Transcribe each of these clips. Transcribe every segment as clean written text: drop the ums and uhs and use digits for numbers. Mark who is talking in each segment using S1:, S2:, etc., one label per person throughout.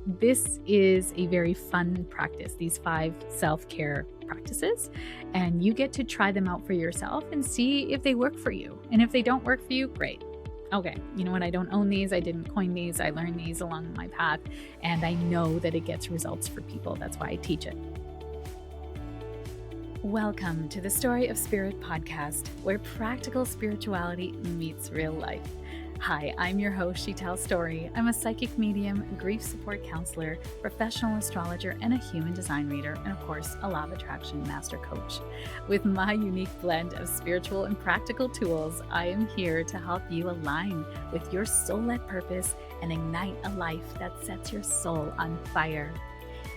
S1: This is a very fun practice, these 5 self-care practices, and you get to try them out for yourself and see if they work for you. And if they don't work for you, great. Okay, you know what? I don't own these. I didn't coin these. I learned these along my path, and I know that it gets results for people. That's why I teach it. Welcome to the Story of Spirit podcast, where practical spirituality meets real life. Hi, I'm your host, Sheetal Story. I'm a psychic medium, grief support counselor, professional astrologer, and a human design reader, and of course, a law of attraction master coach. With my unique blend of spiritual and practical tools, I am here to help you align with your soul-led purpose and ignite a life that sets your soul on fire.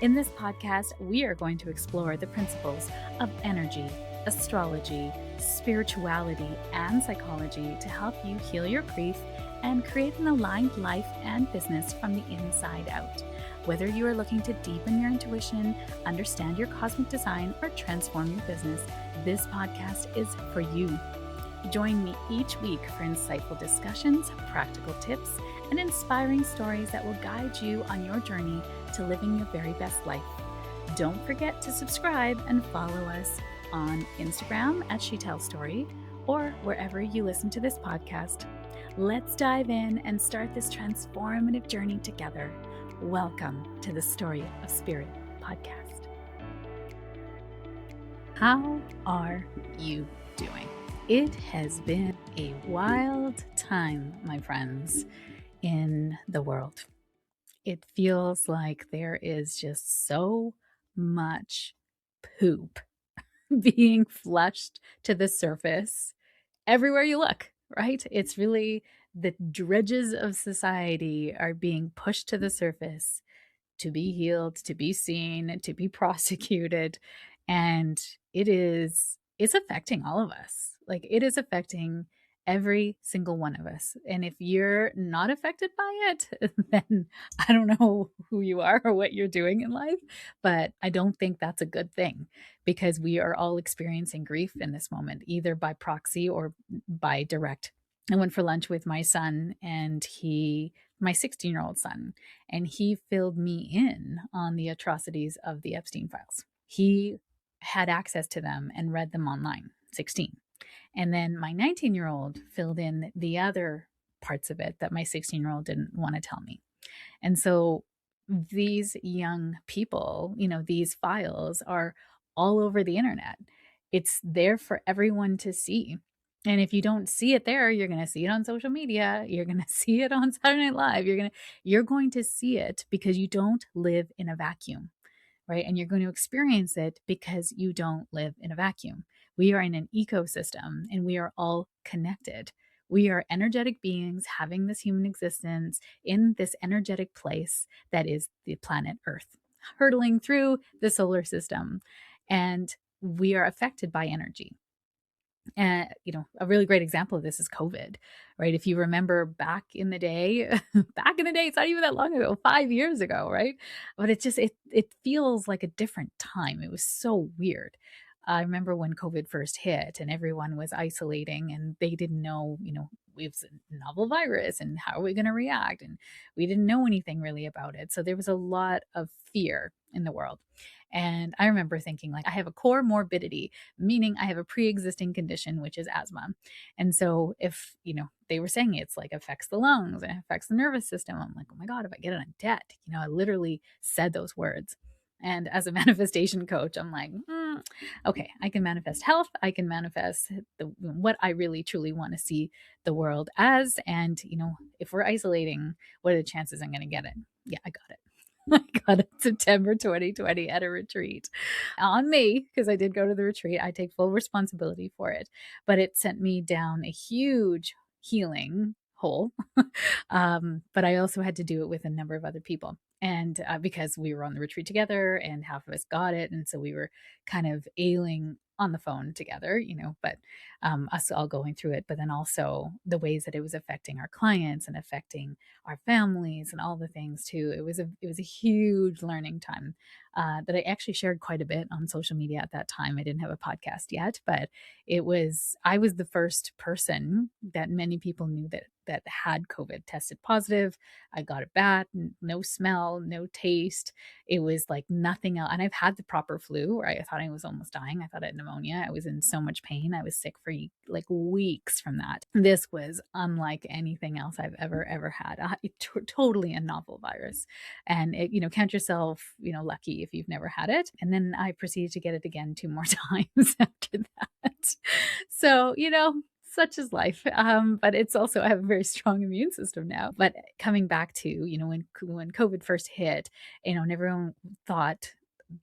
S1: In this podcast, we are going to explore the principles of energy, astrology, spirituality, and psychology to help you heal your grief and create an aligned life and business from the inside out. Whether you are looking to deepen your intuition, understand your cosmic design, or transform your business, this podcast is for you. Join me each week for insightful discussions, practical tips, and inspiring stories that will guide you on your journey to living your very best life. Don't forget to subscribe and follow us on Instagram at Sheetal Story or wherever you listen to this podcast. Let's dive in and start this transformative journey together. Welcome to the Story of Spirit podcast. How are you doing? It has been a wild time, my friends, in the world. It feels like there is just so much poop being flushed to the surface everywhere you look, right? It's really the dredges of society are being pushed to the surface to be healed, to be seen, to be prosecuted. And it's affecting all of us. Like, it is affecting every single one of us. And if you're not affected by it, then I don't know who you are or what you're doing in life, but I don't think that's a good thing, because we are all experiencing grief in this moment, either by proxy or by direct. I went for lunch with my son, and my 16-year-old son, and he filled me in on the atrocities of the Epstein files. He had access to them and read them online, 16. And then my 19-year-old filled in the other parts of it that my 16-year-old didn't want to tell me. And so these young people, these files are all over the internet. It's there for everyone to see. And if you don't see it there, you're going to see it on social media. You're going to see it on Saturday Night Live. You're going to see it because you don't live in a vacuum, right? And you're going to experience it because you don't live in a vacuum. We are in an ecosystem, and we are all connected. We are energetic beings having this human existence in this energetic place that is the planet Earth, hurtling through the solar system. And we are affected by energy. And, a really great example of this is COVID, right? If you remember back in the day, it's not even that long ago, 5 years ago, right? But it feels like a different time. It was so weird. I remember when COVID first hit and everyone was isolating and they didn't know, it was a novel virus and how are we going to react? And we didn't know anything really about it. So there was a lot of fear in the world. And I remember thinking, like, I have a core morbidity, meaning I have a pre-existing condition, which is asthma. And so if, they were saying it's like affects the lungs and affects the nervous system, I'm like, oh my God, if I get in debt, I literally said those words. And as a manifestation coach, I'm like, okay, I can manifest health. I can manifest what I really truly want to see the world as. And, if we're isolating, what are the chances I'm going to get it? Yeah, I got it. I got it September 2020 at a retreat on me, because I did go to the retreat. I take full responsibility for it, but it sent me down a huge healing hole. But I also had to do it with a number of other people. And because we were on the retreat together and half of us got it. And so we were kind of ailing on the phone together, but us all going through it, but then also the ways that it was affecting our clients and affecting our families and all the things too. It was a huge learning time that I actually shared quite a bit on social media at that time. I didn't have a podcast yet, but I was the first person that many people knew that had COVID, tested positive. I got it bad, no smell, smell, no taste. It was like nothing else. And I've had the proper flu where I thought I was almost dying. I thought I had pneumonia. I was in so much pain. I was sick for like weeks from that. This was unlike anything else I've ever had. Totally a novel virus. And count yourself, lucky if you've never had it. And then I proceeded to get it again 2 more times after that. So, such is life. But it's also, I have a very strong immune system now. But coming back to, when COVID first hit, and everyone thought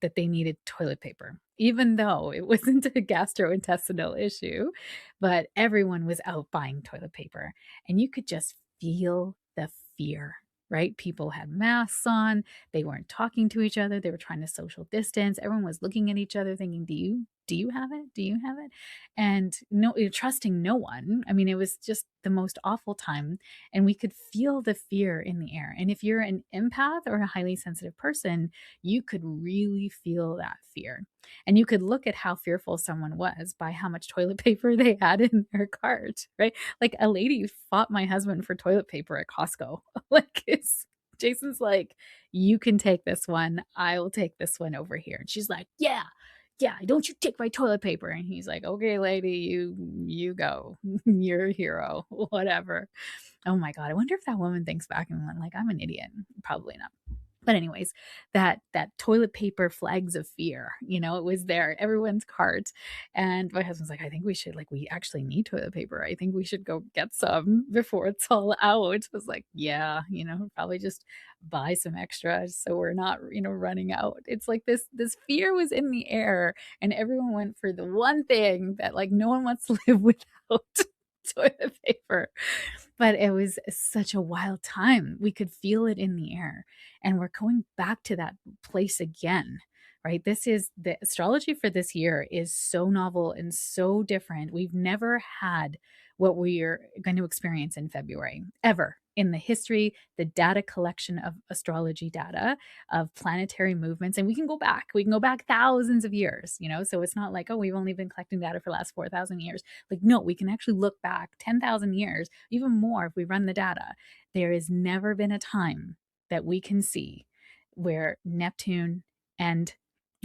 S1: that they needed toilet paper, even though it wasn't a gastrointestinal issue, but everyone was out buying toilet paper. And you could just feel the fear, right? People had masks on. They weren't talking to each other. They were trying to social distance. Everyone was looking at each other thinking, do you have it? Do you have it? And no, trusting no one. I mean, it was just the most awful time. And we could feel the fear in the air. And if you're an empath or a highly sensitive person, you could really feel that fear. And you could look at how fearful someone was by how much toilet paper they had in their cart, right? Like a lady fought my husband for toilet paper at Costco. Jason's like, you can take this one. I will take this one over here. And she's like, yeah, don't you take my toilet paper. And he's like, okay, lady, you go. You're a hero, whatever. Oh my God. I wonder if that woman thinks back and went like, I'm an idiot. Probably not. But anyways, that toilet paper flags of fear, it was there, everyone's cart. And my husband's like, I think we actually need toilet paper. I think we should go get some before it's all out. I was like, yeah, probably just buy some extra so we're not, running out. It's like this fear was in the air, and everyone went for the one thing that like no one wants to live without toilet paper. But it was such a wild time. We could feel it in the air. And we're going back to that place again, right? This is the astrology for this year is so novel and so different. We've never had what we're going to experience in February, ever in the history, the data collection of astrology data, of planetary movements. And we can go back thousands of years, so it's not like, oh, we've only been collecting data for the last 4,000 years. Like, no, we can actually look back 10,000 years, even more if we run the data. There has never been a time that we can see where Neptune and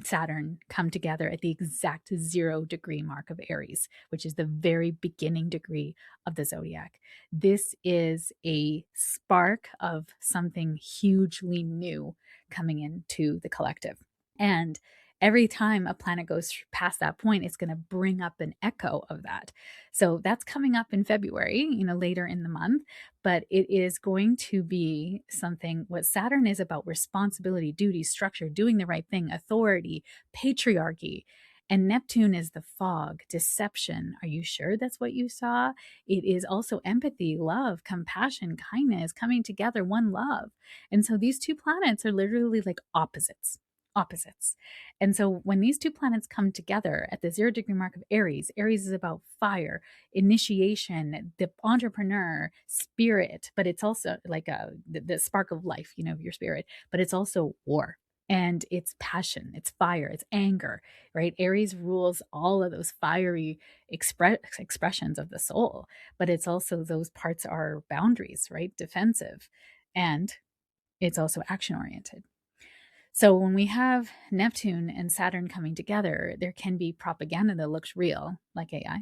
S1: Saturn come together at the exact 0 degree mark of Aries, which is the very beginning degree of the zodiac. This is a spark of something hugely new coming into the collective. And every time a planet goes past that point, it's going to bring up an echo of that. So that's coming up in February, later in the month, but it is going to be something. What Saturn is about: responsibility, duty, structure, doing the right thing, authority, patriarchy. And Neptune is the fog, deception. Are you sure that's what you saw? It is also empathy, love, compassion, kindness, coming together, one love. And so these two planets are literally like opposites. And so when these two planets come together at the 0 degree mark of Aries is about fire, initiation, the entrepreneur spirit, but it's also like the spark of life, of your spirit, but it's also war. And it's passion, it's fire, it's anger, right? Aries rules all of those fiery expressions of the soul, but it's also those parts are boundaries, right? Defensive. And it's also action oriented. So when we have Neptune and Saturn coming together, there can be propaganda that looks real, like AI.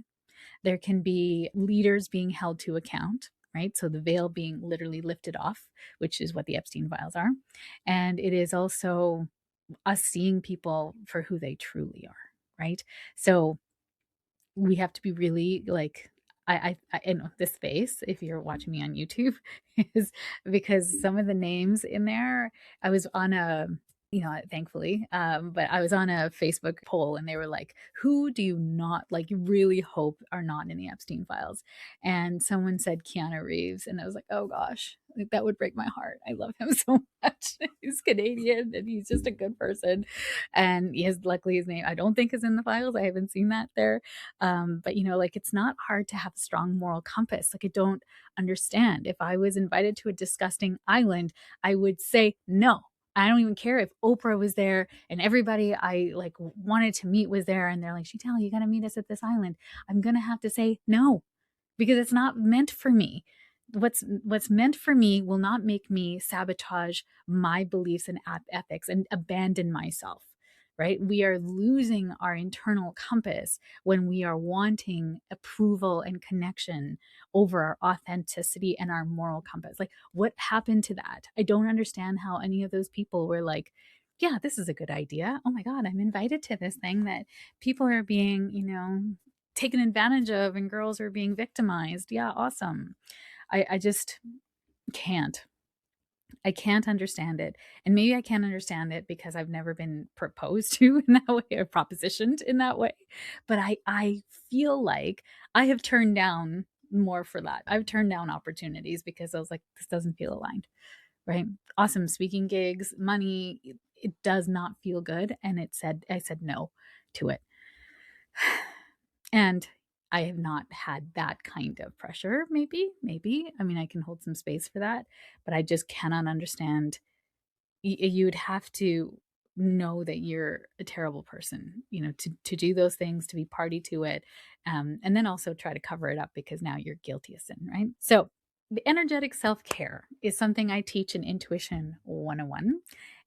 S1: There can be leaders being held to account, right? So the veil being literally lifted off, which is what the Epstein files are. And it is also us seeing people for who they truly are, right? So we have to be really like, I know this face, if you're watching me on YouTube, is because some of the names in there, I was on a, thankfully, but I was on a Facebook poll and they were like, who do you not like, you really hope are not in the Epstein files? And someone said Keanu Reeves. And I was like, oh gosh, like, that would break my heart. I love him so much. He's Canadian and he's just a good person. And luckily his name, I don't think is in the files. I haven't seen that there. But like, it's not hard to have a strong moral compass. Like, I don't understand. If I was invited to a disgusting island, I would say no. I don't even care if Oprah was there and everybody I like wanted to meet was there and they're like, Sheetal, you got to meet us at this island. I'm going to have to say no, because it's not meant for me. what's meant for me will not make me sabotage my beliefs and ethics and abandon myself, right? We are losing our internal compass when we are wanting approval and connection over our authenticity and our moral compass. Like, what happened to that? I don't understand how any of those people were like, yeah, this is a good idea. Oh my God, I'm invited to this thing that people are being, taken advantage of and girls are being victimized. Yeah, awesome. I just can't. I can't understand it. And maybe I can't understand it because I've never been proposed to in that way or propositioned in that way. But I feel like I have turned down more for that. I've turned down opportunities because I was like, this doesn't feel aligned, right? Awesome speaking gigs, money, it does not feel good. And I said no to it. And I have not had that kind of pressure, maybe. I mean, I can hold some space for that, but I just cannot understand. You'd have to know that you're a terrible person, to do those things, to be party to it, and then also try to cover it up because now you're guilty of sin, right? So the energetic self-care is something I teach in Intuition 101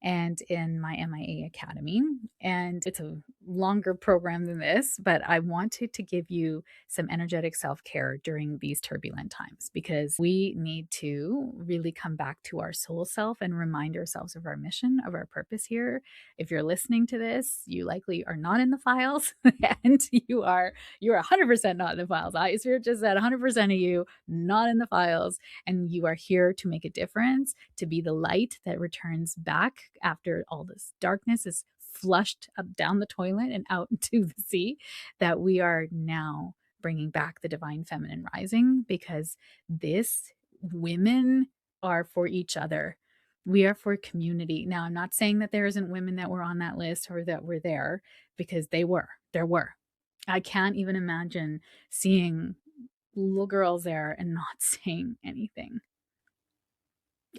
S1: and in my MIA Academy. And it's a longer program than this, but I wanted to give you some energetic self-care during these turbulent times because we need to really come back to our soul self and remind ourselves of our mission, of our purpose here. If you're listening to this, you likely are not in the files and you're 100% not in the files. Spirit just said 100% of you not in the files, and you are here to make a difference, to be the light that returns back after all this darkness is flushed up down the toilet and out into the sea, that we are now bringing back the divine feminine rising, because this women are for each other. We are for community. Now, I'm not saying that there isn't women that were on that list or that were there, because there were. I can't even imagine seeing little girls there and not saying anything.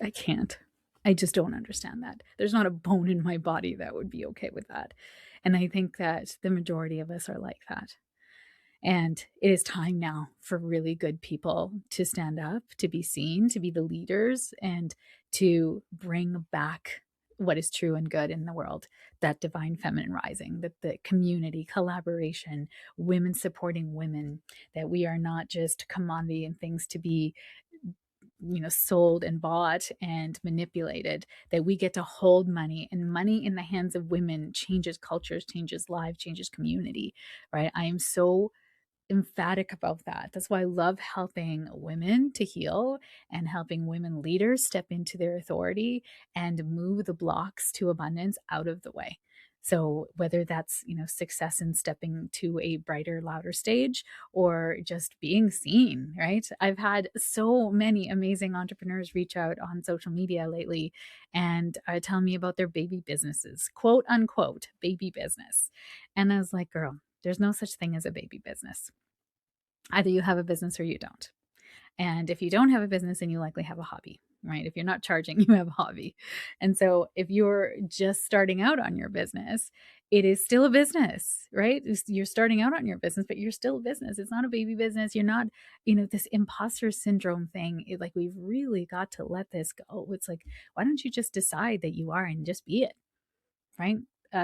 S1: I can't. I just don't understand that. There's not a bone in my body that would be okay with that. And I think that the majority of us are like that. And it is time now for really good people to stand up, to be seen, to be the leaders, and to bring back what is true and good in the world, that divine feminine rising, that the community, collaboration, women supporting women, that we are not just commodity and things to be sold and bought and manipulated, that we get to hold money, and money in the hands of women changes cultures, changes lives, changes community, right? I am so emphatic about that. That's why I love helping women to heal and helping women leaders step into their authority and move the blocks to abundance out of the way. So whether that's, success in stepping to a brighter, louder stage, or just being seen, right? I've had so many amazing entrepreneurs reach out on social media lately and tell me about their baby businesses, quote unquote, baby business. And I was like, girl, there's no such thing as a baby business. Either you have a business or you don't. And if you don't have a business, then you likely have a hobby, right? If you're not charging, you have a hobby. And so if you're just starting out on your business, it is still a business, right? You're starting out on your business, but you're still a business. It's not a baby business. You're not, this imposter syndrome thing. Like, we've really got to let this go. It's like, why don't you just decide that you are and just be it? Right?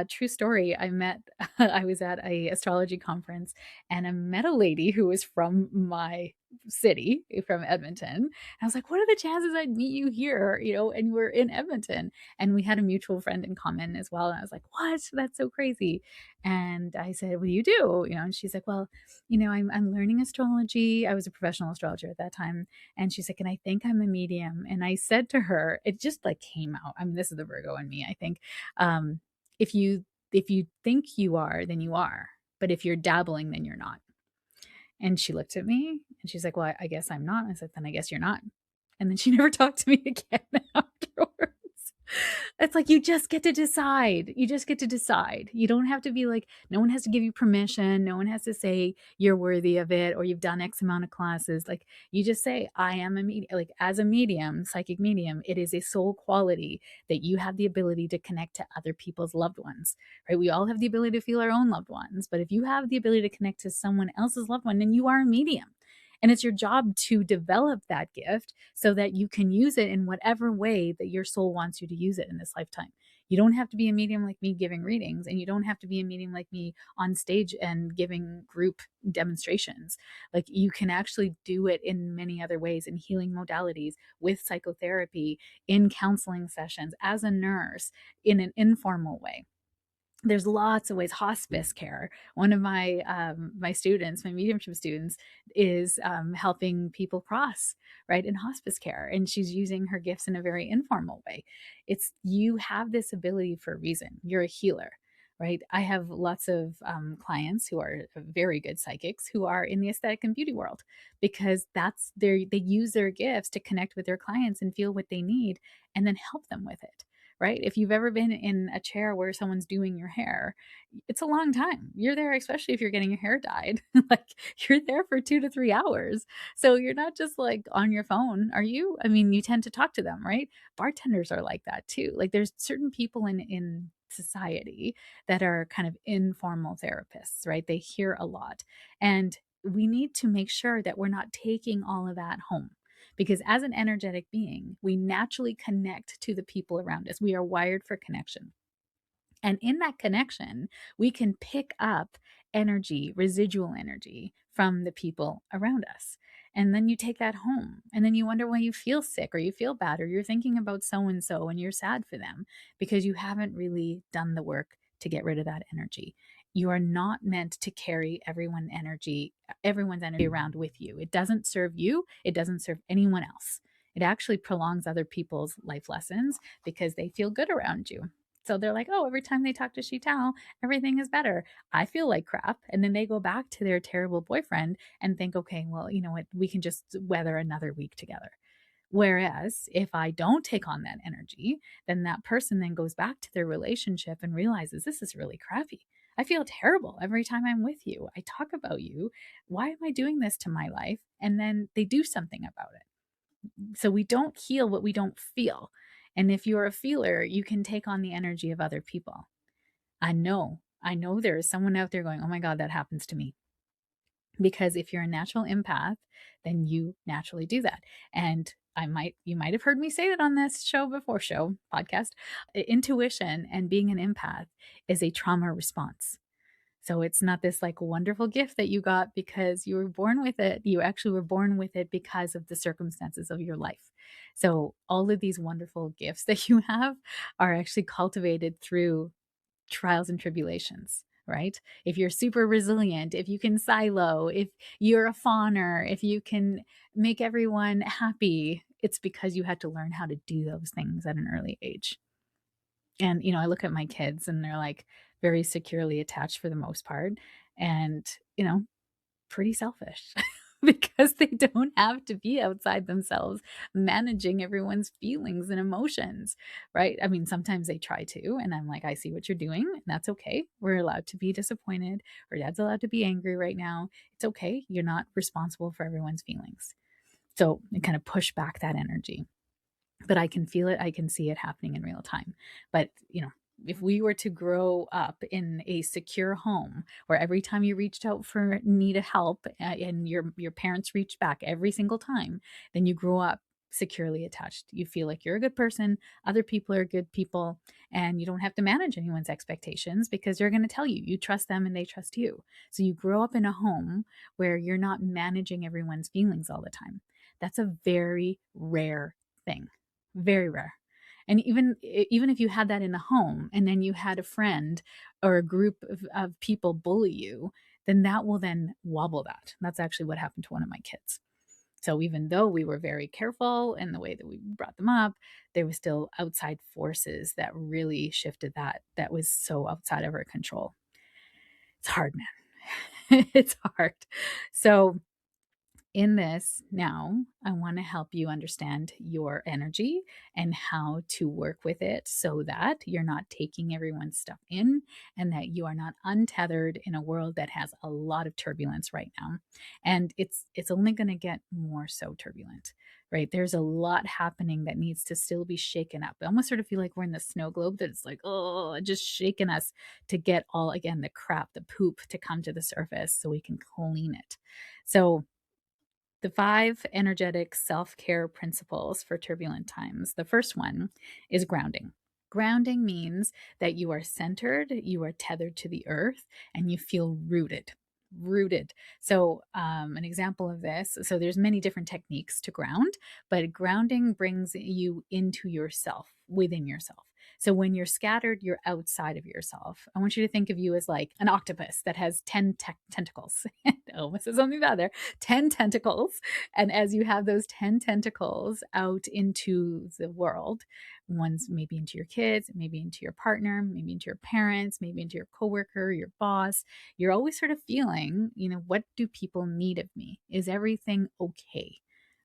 S1: True story. I was at a astrology conference and I met a lady who was from my city, from Edmonton. And I was like, what are the chances I'd meet you here? And we're in Edmonton, and we had a mutual friend in common as well. And I was like, what? That's so crazy. And I said, what do you do? And she's like, well, I'm learning astrology. I was a professional astrologer at that time. And she's like, and I think I'm a medium. And I said to her, it just like came out. I mean, this is the Virgo in me, I think. If you think you are, then you are. But if you're dabbling, then you're not. And she looked at me and she's like, well, I guess I'm not. I said, then I guess you're not. And then she never talked to me again afterwards. It's like, you just get to decide. You just get to decide. You don't have to be like, no one has to give you permission. No one has to say you're worthy of it or you've done X amount of classes. Like, you just say, I am a medium. Like, as a medium, psychic medium, it is a soul quality that you have the ability to connect to other people's loved ones, right? We all have the ability to feel our own loved ones. But if you have the ability to connect to someone else's loved one, then you are a medium. And it's your job to develop that gift so that you can use it in whatever way that your soul wants you to use it in this lifetime. You don't have to be a medium like me giving readings, and you don't have to be a medium like me on stage and giving group demonstrations. Like, you can actually do it in many other ways, in healing modalities, with psychotherapy, in counseling sessions, as a nurse, in an informal way. There's lots of ways. Hospice care, one of my students, my mediumship students, is helping people cross, right, in hospice care, and she's using her gifts in a very informal way. It's, you have this ability for a reason. You're a healer, right? I have lots of clients who are very good psychics who are in the aesthetic and beauty world, because that's their, they use their gifts to connect with their clients and feel what they need, and then help them with it, right? If you've ever been in a chair where someone's doing your hair, it's a long time. You're there, especially if you're getting your hair dyed. Like, you're there for 2 to 3 hours. So you're not just like on your phone, are you? I mean, you tend to talk to them, right? Bartenders are like that too. Like, there's certain people in society that are kind of informal therapists, right? They hear a lot. And we need to make sure that we're not taking all of that home, because as an energetic being, we naturally connect to the people around us. We are wired for connection. And in that connection, we can pick up energy, residual energy from the people around us. And then you take that home, and then you wonder why you feel sick or you feel bad, or you're thinking about so and so and you're sad for them because you haven't really done the work to get rid of that energy. You are not meant to carry everyone's energy around with you. It doesn't serve you, it doesn't serve anyone else. It actually prolongs other people's life lessons because they feel good around you. So they're like, oh, every time they talk to Sheetal, everything is better. I feel like crap. And then they go back to their terrible boyfriend and think, okay, well, you know what? We can just weather another week together. Whereas if I don't take on that energy, then that person then goes back to their relationship and realizes, this is really crappy. I feel terrible every time I'm with you. I talk about you. Why am I doing this to my life? And then they do something about it. So we don't heal what we don't feel. And if you're a feeler, you can take on the energy of other people. I know there is someone out there going, oh my God, that happens to me. Because if you're a natural empath, then you naturally do that. And you might have heard me say that on this podcast. Intuition and being an empath is a trauma response. So it's not this like wonderful gift that you got because you were born with it. You actually were born with it because of the circumstances of your life. So all of these wonderful gifts that you have are actually cultivated through trials and tribulations, right? If you're super resilient, if you can silo, if you're a fawner, if you can make everyone happy, it's because you had to learn how to do those things at an early age. And, I look at my kids and they're like very securely attached for the most part. And, pretty selfish because they don't have to be outside themselves managing everyone's feelings and emotions, right? I mean, sometimes they try to, and I'm like, I see what you're doing, and that's okay. We're allowed to be disappointed, or dad's allowed to be angry right now. It's okay. You're not responsible for everyone's feelings. So I kind of push back that energy. But I can feel it, I can see it happening in real time. But, if we were to grow up in a secure home where every time you reached out for needed help and your parents reached back every single time, then you grow up securely attached. You feel like you're a good person, other people are good people, and you don't have to manage anyone's expectations because they're going to tell you. You trust them and they trust you. So you grow up in a home where you're not managing everyone's feelings all the time. That's a very rare thing. Very rare. And even if you had that in the home and then you had a friend or a group of people bully you, then that will then wobble that. That's actually what happened to one of my kids. So even though we were very careful in the way that we brought them up, there was still outside forces that really shifted that was so outside of our control. It's hard, man. It's hard. So in this now, I want to help you understand your energy and how to work with it so that you're not taking everyone's stuff in and that you are not untethered in a world that has a lot of turbulence right now. And it's only going to get more so turbulent, right? There's a lot happening that needs to still be shaken up. I almost sort of feel like we're in the snow globe that it's like, oh, just shaking us to get all, again, the crap, the poop to come to the surface so we can clean it. So The 5 energetic self-care principles for turbulent times. The first one is grounding. Grounding means that you are centered, you are tethered to the earth, and you feel rooted. Rooted. So, an example of this, so there's many different techniques to ground, but grounding brings you into yourself, within yourself. So when you're scattered, you're outside of yourself. I want you to think of you as like an octopus that has 10 tentacles. Almost as something about there, 10 tentacles. And as you have those 10 tentacles out into the world, one's maybe into your kids, maybe into your partner, maybe into your parents, maybe into your coworker, your boss, you're always sort of feeling, what do people need of me? Is everything okay?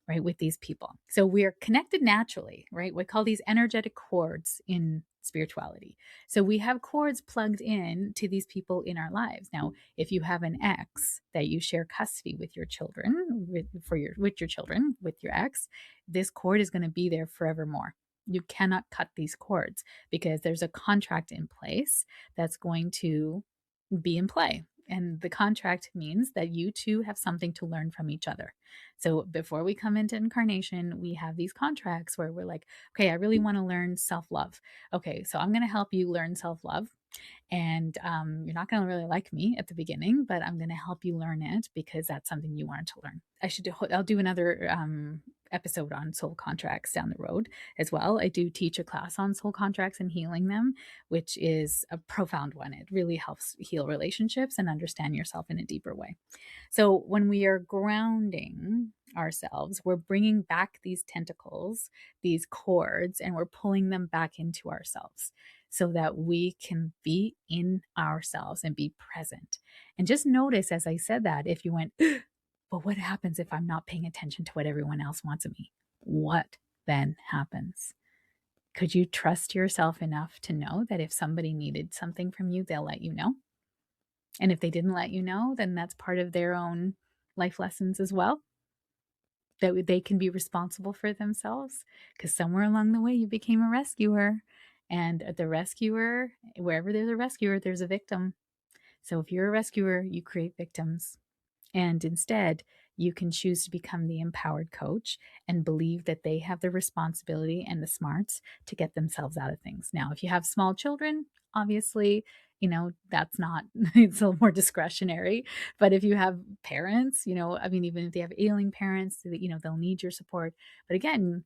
S1: Right, with these people. So we're connected naturally, right? We call these energetic cords in spirituality. So we have cords plugged in to these people in our lives. Now, if you have an ex that you share custody with your children, with your children, with your ex, this cord is going to be there forevermore. You cannot cut these cords because there's a contract in place that's going to be in play. And the contract means that you two have something to learn from each other. So before we come into incarnation, we have these contracts where we're like, okay, I really want to learn self love. Okay, so I'm going to help you learn self love. And you're not going to really like me at the beginning, but I'm going to help you learn it because that's something you wanted to learn. I'll do another episode on soul contracts down the road as well. I do teach a class on soul contracts and healing them, which is a profound one. It really helps heal relationships and understand yourself in a deeper way. So when we are grounding ourselves, we're bringing back these tentacles, these cords, and we're pulling them back into ourselves so that we can be in ourselves and be present. And just notice as I said that, if you went, but what happens if I'm not paying attention to what everyone else wants of me? What then happens? Could you trust yourself enough to know that if somebody needed something from you, they'll let you know? And if they didn't let you know, then that's part of their own life lessons as well, that they can be responsible for themselves. Because somewhere along the way, you became a rescuer. And the rescuer, wherever there's a rescuer, there's a victim. So if you're a rescuer, you create victims. And instead, you can choose to become the empowered coach and believe that they have the responsibility and the smarts to get themselves out of things. Now, if you have small children, obviously, that's not, it's a little more discretionary. But if you have parents, I mean, even if they have ailing parents, they'll need your support. But again,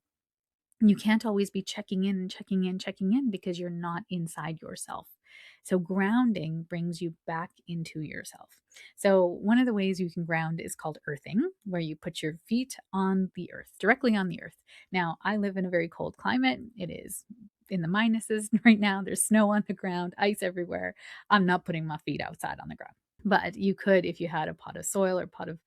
S1: you can't always be checking in and checking in, checking in because you're not inside yourself. So grounding brings you back into yourself. So one of the ways you can ground is called earthing, where you put your feet on the earth, directly on the earth. Now, I live in a very cold climate. It is in the minuses right now. There's snow on the ground, ice everywhere. I'm not putting my feet outside on the ground. But you could, if you had a pot of soil or pot of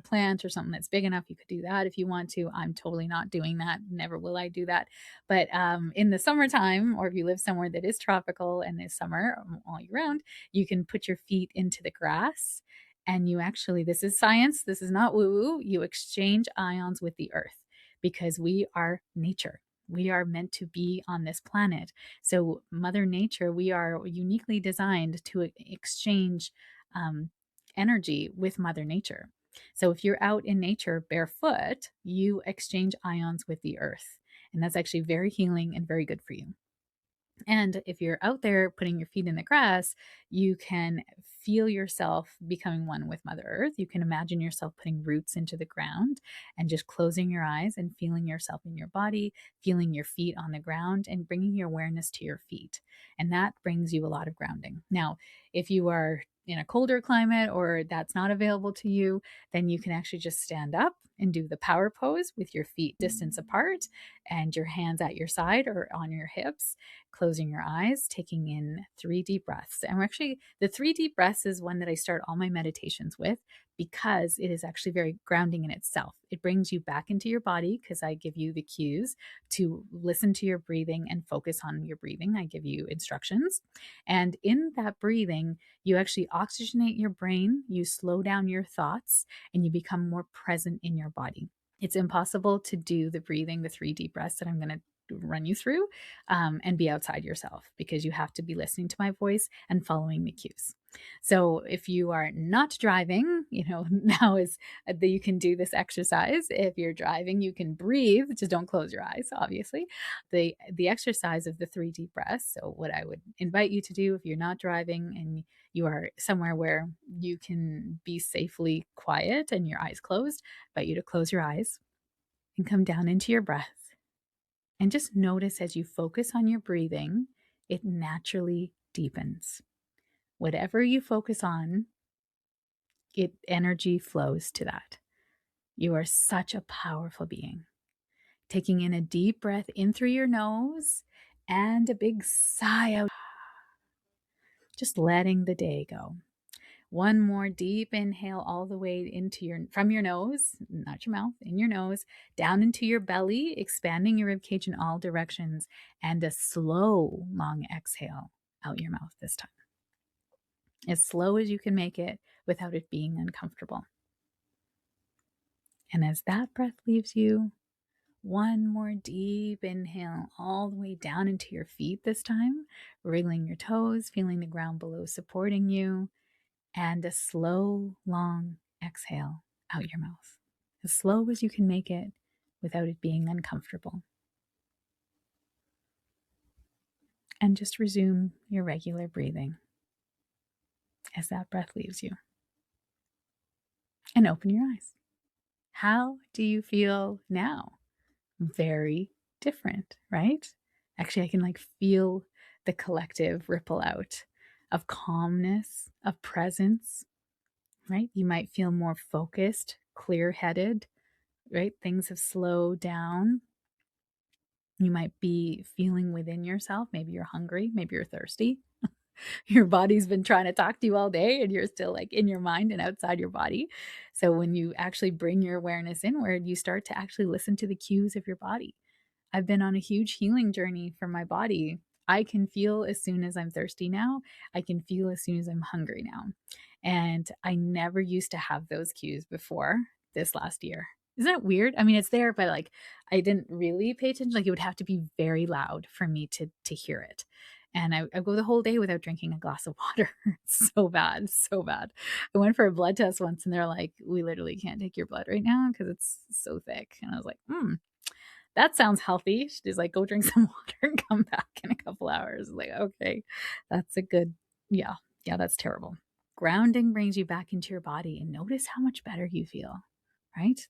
S1: plant or something that's big enough, you could do that if you want to. I'm totally not doing that. Never will I do that. But in the summertime, or if you live somewhere that is tropical and is summer all year round, you can put your feet into the grass. And you actually, this is science. This is not woo woo. You exchange ions with the earth because we are nature. We are meant to be on this planet. So, Mother Nature, we are uniquely designed to exchange energy with Mother Nature. So, if you're out in nature barefoot, you exchange ions with the earth. And that's actually very healing and very good for you. And if you're out there putting your feet in the grass, you can feel yourself becoming one with Mother Earth. You can imagine yourself putting roots into the ground and just closing your eyes and feeling yourself in your body, feeling your feet on the ground, and bringing your awareness to your feet. And that brings you a lot of grounding. Now, if you are in a colder climate or that's not available to you, then you can actually just stand up and do the power pose with your feet distance apart and your hands at your side or on your hips, closing your eyes, taking in 3 deep breaths. And actually, the 3 deep breaths is one that I start all my meditations with because it is actually very grounding in itself. It brings you back into your body because I give you the cues to listen to your breathing and focus on your breathing. I give you instructions. And in that breathing, you actually oxygenate your brain, you slow down your thoughts, and you become more present in your body. It's impossible to do the breathing, the 3 deep breaths that I'm going to run you through, and be outside yourself, because you have to be listening to my voice and following the cues. So if you are not driving, now is that you can do this exercise. If you're driving, you can breathe, just don't close your eyes, obviously. The exercise of the 3 deep breaths. So what I would invite you to do if you're not driving and you are somewhere where you can be safely quiet and your eyes closed, I invite you to close your eyes and come down into your breath. And just notice as you focus on your breathing, it naturally deepens. Whatever you focus on, energy flows to that. You are such a powerful being. Taking in a deep breath in through your nose and a big sigh out. Just letting the day go. One more deep inhale all the way from your nose, not your mouth, in your nose, down into your belly, expanding your ribcage in all directions, and a slow, long exhale out your mouth this time. As slow as you can make it without it being uncomfortable. And as that breath leaves you, one more deep inhale all the way down into your feet this time, wriggling your toes, feeling the ground below supporting you, and a slow, long exhale out your mouth. As slow as you can make it without it being uncomfortable. And just resume your regular breathing as that breath leaves you. And open your eyes. How do you feel now? Very different, right? Actually, I can feel the collective ripple out of calmness, of presence, right? You might feel more focused, clear-headed, right? Things have slowed down. You might be feeling within yourself. Maybe you're hungry. Maybe you're thirsty. Your body's been trying to talk to you all day and you're still in your mind and outside your body. So when you actually bring your awareness inward, you start to actually listen to the cues of your body. I've been on a huge healing journey for my body. I can feel as soon as I'm thirsty now. I can feel as soon as I'm hungry now. And I never used to have those cues before this last year. Isn't that weird? I mean, it's there, but I didn't really pay attention. It would have to be very loud for me to hear it. And I go the whole day without drinking a glass of water. It's so bad, so bad. I went for a blood test once and they're like, we literally can't take your blood right now because it's so thick. And I was like, that sounds healthy. She's like, go drink some water and come back in a couple hours. Like, okay, that's a good, yeah, that's terrible. Grounding brings you back into your body and notice how much better you feel, right?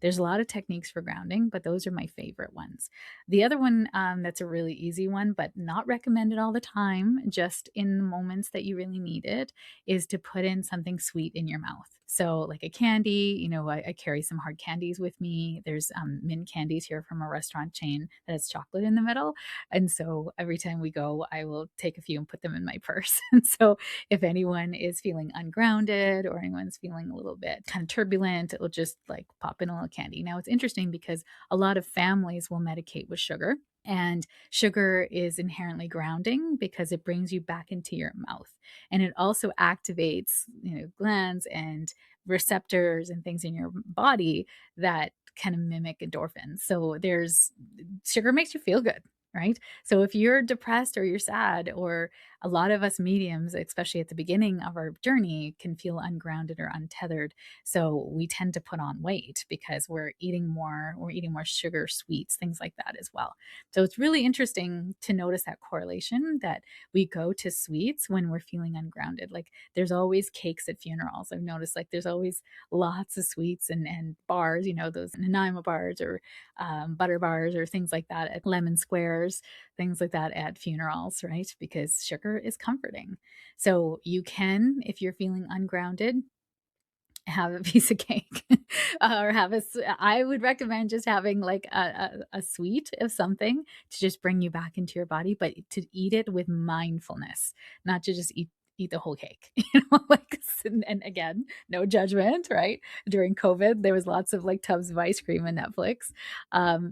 S1: There's a lot of techniques for grounding, but those are my favorite ones. The other one that's a really easy one, but not recommended all the time, just in the moments that you really need it, is to put in something sweet in your mouth. So like a candy, I carry some hard candies with me. There's mint candies here from a restaurant chain that has chocolate in the middle. And so every time we go, I will take a few and put them in my purse. And so if anyone is feeling ungrounded or anyone's feeling a little bit kind of turbulent, it'll just pop in a little candy. Now it's interesting because a lot of families will medicate with sugar. And sugar is inherently grounding because it brings you back into your mouth. And it also activates, glands and receptors and things in your body that kind of mimic endorphins. So sugar makes you feel good, right? So if you're depressed or you're sad, or a lot of us mediums, especially at the beginning of our journey, can feel ungrounded or untethered. So we tend to put on weight because we're eating more sugar, sweets, things like that as well. So it's really interesting to notice that correlation that we go to sweets when we're feeling ungrounded. There's always cakes at funerals. I've noticed there's always lots of sweets and bars, those Nanaimo bars or butter bars or things like that at lemon squares, things like that at funerals, right? Because sugar is comforting. So you can, if you're feeling ungrounded, have a piece of cake or I would recommend just having a sweet of something to just bring you back into your body, but to eat it with mindfulness, not to just eat the whole cake, and again, no judgment, right? During COVID, there was lots of tubs of ice cream and Netflix,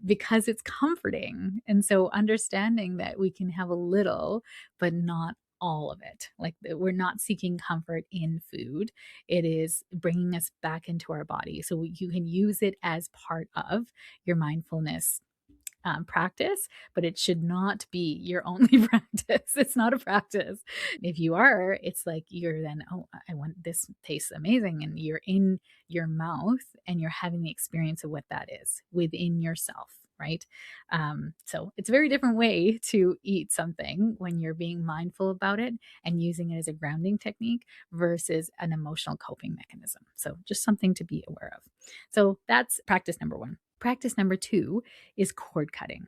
S1: because it's comforting. And so understanding that we can have a little, but not all of it. We're not seeking comfort in food. It is bringing us back into our body. So you can use it as part of your mindfulness practice, but it should not be your only practice. It's not a practice. If you are, it's like you're then, oh, I want this tastes amazing. And you're in your mouth and you're having the experience of what that is within yourself. Right. So it's a very different way to eat something when you're being mindful about it and using it as a grounding technique versus an emotional coping mechanism. So just something to be aware of. So that's practice number one. Practice number two is cord cutting.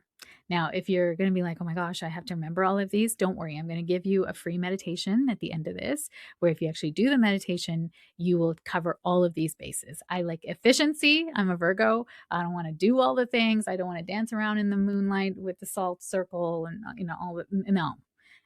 S1: Now, if you're going to be like, oh my gosh, I have to remember all of these, don't worry. I'm going to give you a free meditation at the end of this, where if you actually do the meditation, you will cover all of these bases. I like efficiency. I'm a Virgo. I don't want to do all the things. I don't want to dance around in the moonlight with the salt circle and, all the, no.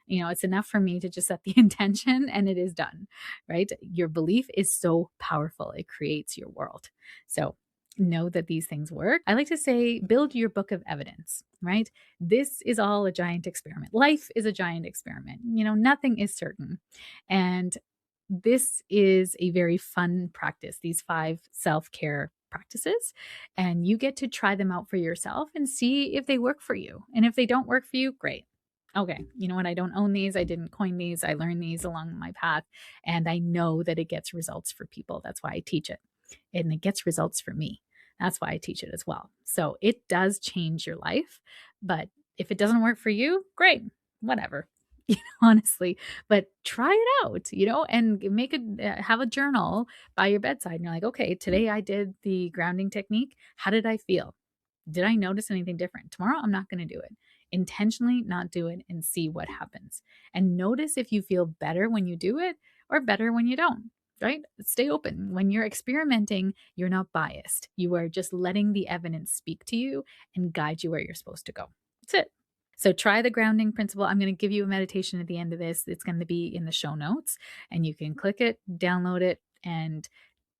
S1: It's enough for me to just set the intention and it is done, right? Your belief is so powerful. It creates your world. So know that these things work. I like to say, build your book of evidence, right? This is all a giant experiment. Life is a giant experiment. Nothing is certain. And this is a very fun practice, these 5 self-care practices. And you get to try them out for yourself and see if they work for you. And if they don't work for you, great. Okay, you know what? I don't own these. I didn't coin these. I learned these along my path. And I know that it gets results for people. That's why I teach it. And it gets results for me. That's why I teach it as well. So it does change your life. But if it doesn't work for you, great, whatever, honestly. But try it out, and have a journal by your bedside. And you're like, okay, today I did the grounding technique. How did I feel? Did I notice anything different? Tomorrow, I'm not going to do it. Intentionally not do it and see what happens. And notice if you feel better when you do it or better when you don't. Right? Stay open. When you're experimenting, you're not biased. You are just letting the evidence speak to you and guide you where you're supposed to go. That's it. So try the grounding principle. I'm going to give you a meditation at the end of this. It's going to be in the show notes and you can click it, download it, and